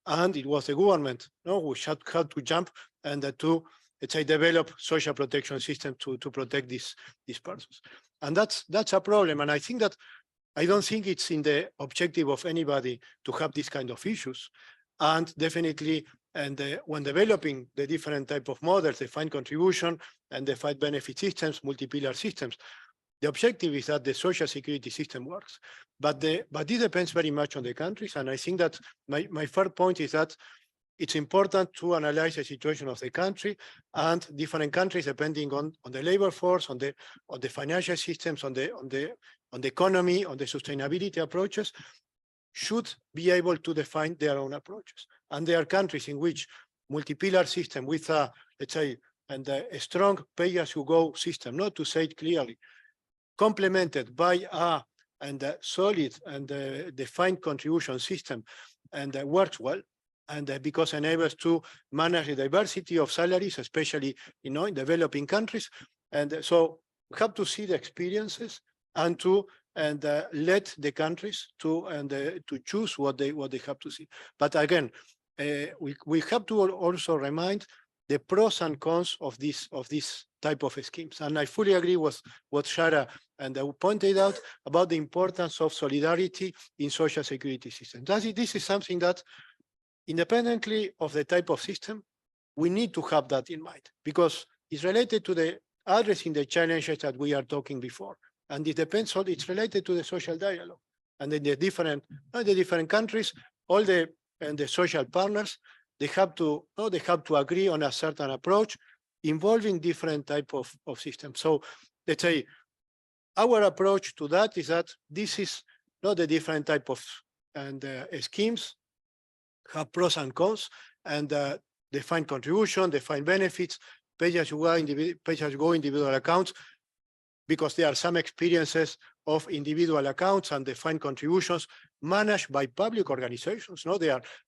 H: and it was the government, no, who had to jump and to, let's say, develop social protection system to protect these persons, and that's a problem. And I think that I don't think it's in the objective of anybody to have these kind of issues. And definitely, and when developing the different type of models, defined contribution and defined benefit systems, multi-pillar systems, the objective is that the social security system works. But it depends very much on the countries. And I think that my third point is that it's important to analyze the situation of the country, and different countries, depending on the labor force, on the financial systems, on the economy, on the sustainability approaches, should be able to define their own approaches. And there are countries in which multi-pillar system with a, let's say, and a strong pay-as-you-go system, not to say it clearly, complemented by a solid and defined contribution system, and works well, and because enables to manage the diversity of salaries, especially, you know, in developing countries. And so we have to see the experiences and to let the countries to choose what they have to see. But again, we have to also remind the pros and cons of this type of schemes. And I fully agree with what Shara and I pointed out about the importance of solidarity in social security systems. This is something that, independently of the type of system, we need to have that in mind, because is related to the addressing the challenges that we are talking before. And it depends on, it's related to the social dialogue. And then the different countries, all the social partners, they have to agree on a certain approach involving different type of systems. So let's say our approach to that is that this is not the different type of schemes have pros and cons, and define contribution, define benefits, pay-as-you-go individual accounts, because there are some experiences of individual accounts and defined contributions managed by public organizations. No,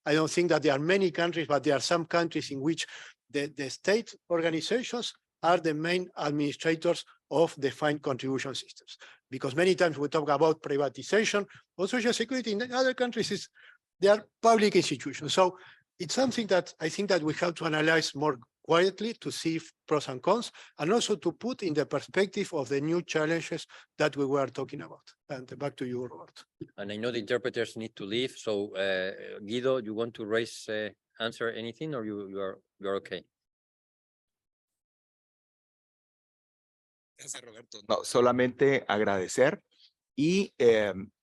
H: I don't think that there are many countries, but there are some countries in which the state organizations are the main administrators of defined contribution systems. Because many times we talk about privatization of social security in other countries, they are public institutions. So it's something that I think that we have to analyze more quietly to see pros and cons, and also to put in the perspective of the new challenges that we were talking about. And back to you, Robert.
A: And I know the interpreters need to leave. So Guido, you want to answer anything, or you're okay?
I: Gracias, Roberto. No, solamente agradecer y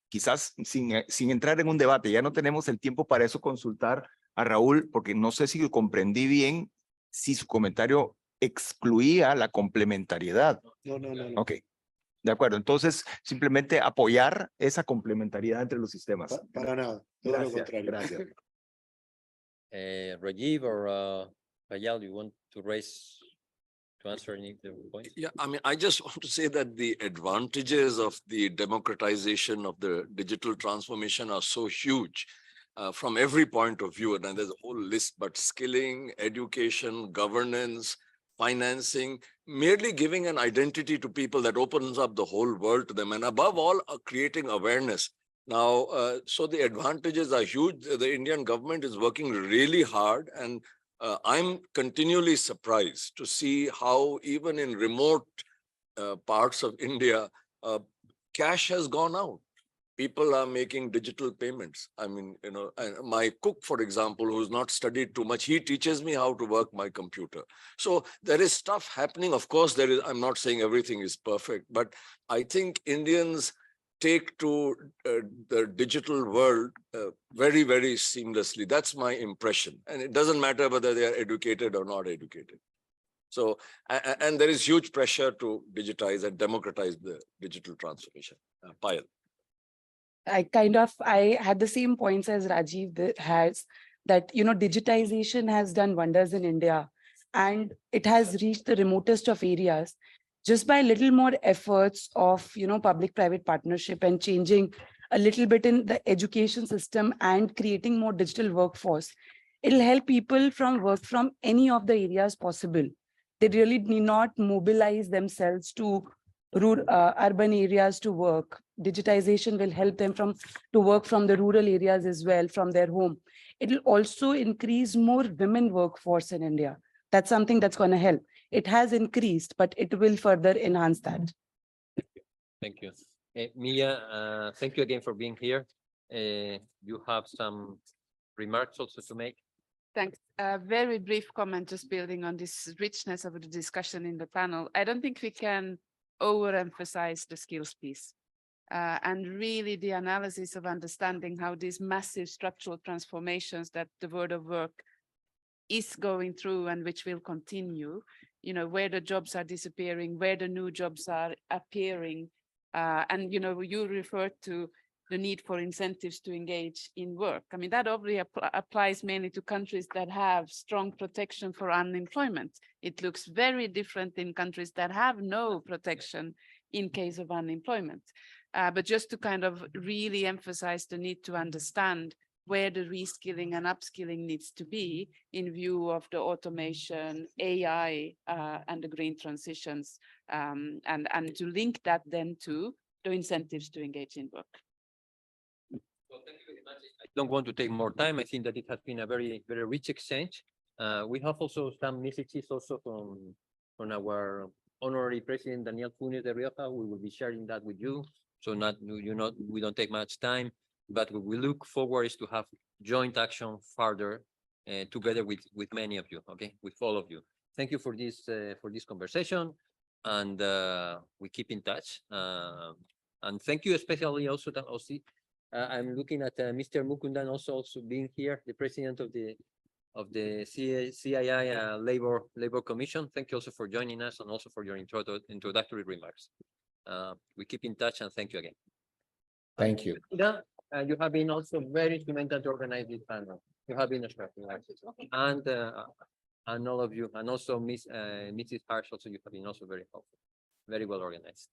I: quizás sin entrar en un debate, ya no tenemos el tiempo para eso, consultar a Raúl, porque no sé si comprendí bien si su comentario excluía la complementariedad.
H: No.
I: Ok, de acuerdo. Entonces, simplemente apoyar esa complementariedad entre los sistemas.
H: Para nada, todo lo contrario.
I: Gracias.
A: Rajiv or Payal, you want to answer any of the points?
J: Yeah, I mean, I just want to say that the advantages of the democratization of the digital transformation are so huge from every point of view. And there's a whole list, but skilling, education, governance, financing, merely giving an identity to people that opens up the whole world to them. And above all, creating awareness. Now, so the advantages are huge. The Indian government is working really hard, and I'm continually surprised to see how even in remote parts of India, cash has gone out. People are making digital payments. I mean, my cook, for example, who's not studied too much, he teaches me how to work my computer. So there is stuff happening. Of course, I'm not saying everything is perfect, but I think Indians take to the digital world very, very seamlessly. That's my impression. And it doesn't matter whether they are educated or not educated. So, and there is huge pressure to digitize and democratize the digital transformation. Payal.
K: I had the same points as Rajiv has, that, digitization has done wonders in India, and it has reached the remotest of areas. Just by little more efforts of, public-private partnership and changing a little bit in the education system and creating more digital workforce, it'll help people work from any of the areas possible. They really need not mobilize themselves to urban areas to work. Digitization will help them to work from the rural areas as well, from their home. It will also increase more women workforce in India. That's something that's going to help. It has increased, but it will further enhance that.
A: Thank you. Mia, thank you again for being here. You have some remarks also to make?
D: Thanks. A very brief comment, just building on this richness of the discussion in the panel. I don't think we can overemphasize the skills piece. And really the analysis of understanding how these massive structural transformations that the world of work is going through and which will continue, where the jobs are disappearing, where the new jobs are appearing. And, you referred to the need for incentives to engage in work. I mean, that obviously applies mainly to countries that have strong protection for unemployment. It looks very different in countries that have no protection in case of unemployment. But just to kind of really emphasize the need to understand where the reskilling and upskilling needs to be in view of the automation, AI, and the green transitions, and to link that then to the incentives to engage in work.
A: Well, thank you very much. I don't want to take more time. I think that it has been a very, very rich exchange. We have also some messages also from our honorary president, Daniel Funes de Rioja. We will be sharing that with you. So we don't take much time, but we look forward to have joint action further together with many of you, okay, with all of you. thank you for this conversation, and we keep in touch. And thank you especially also that I'm looking at Mr. Mukundan also being here, the president of the CII Labor Commission. Thank you also for joining us and also for your introductory remarks. We keep in touch, and thank you again.
C: Thank you.
A: Ida, you have been also very instrumental to organize this panel. You have been a and all of you, and also Mrs. Harsh, also you have been also very helpful, very well organized.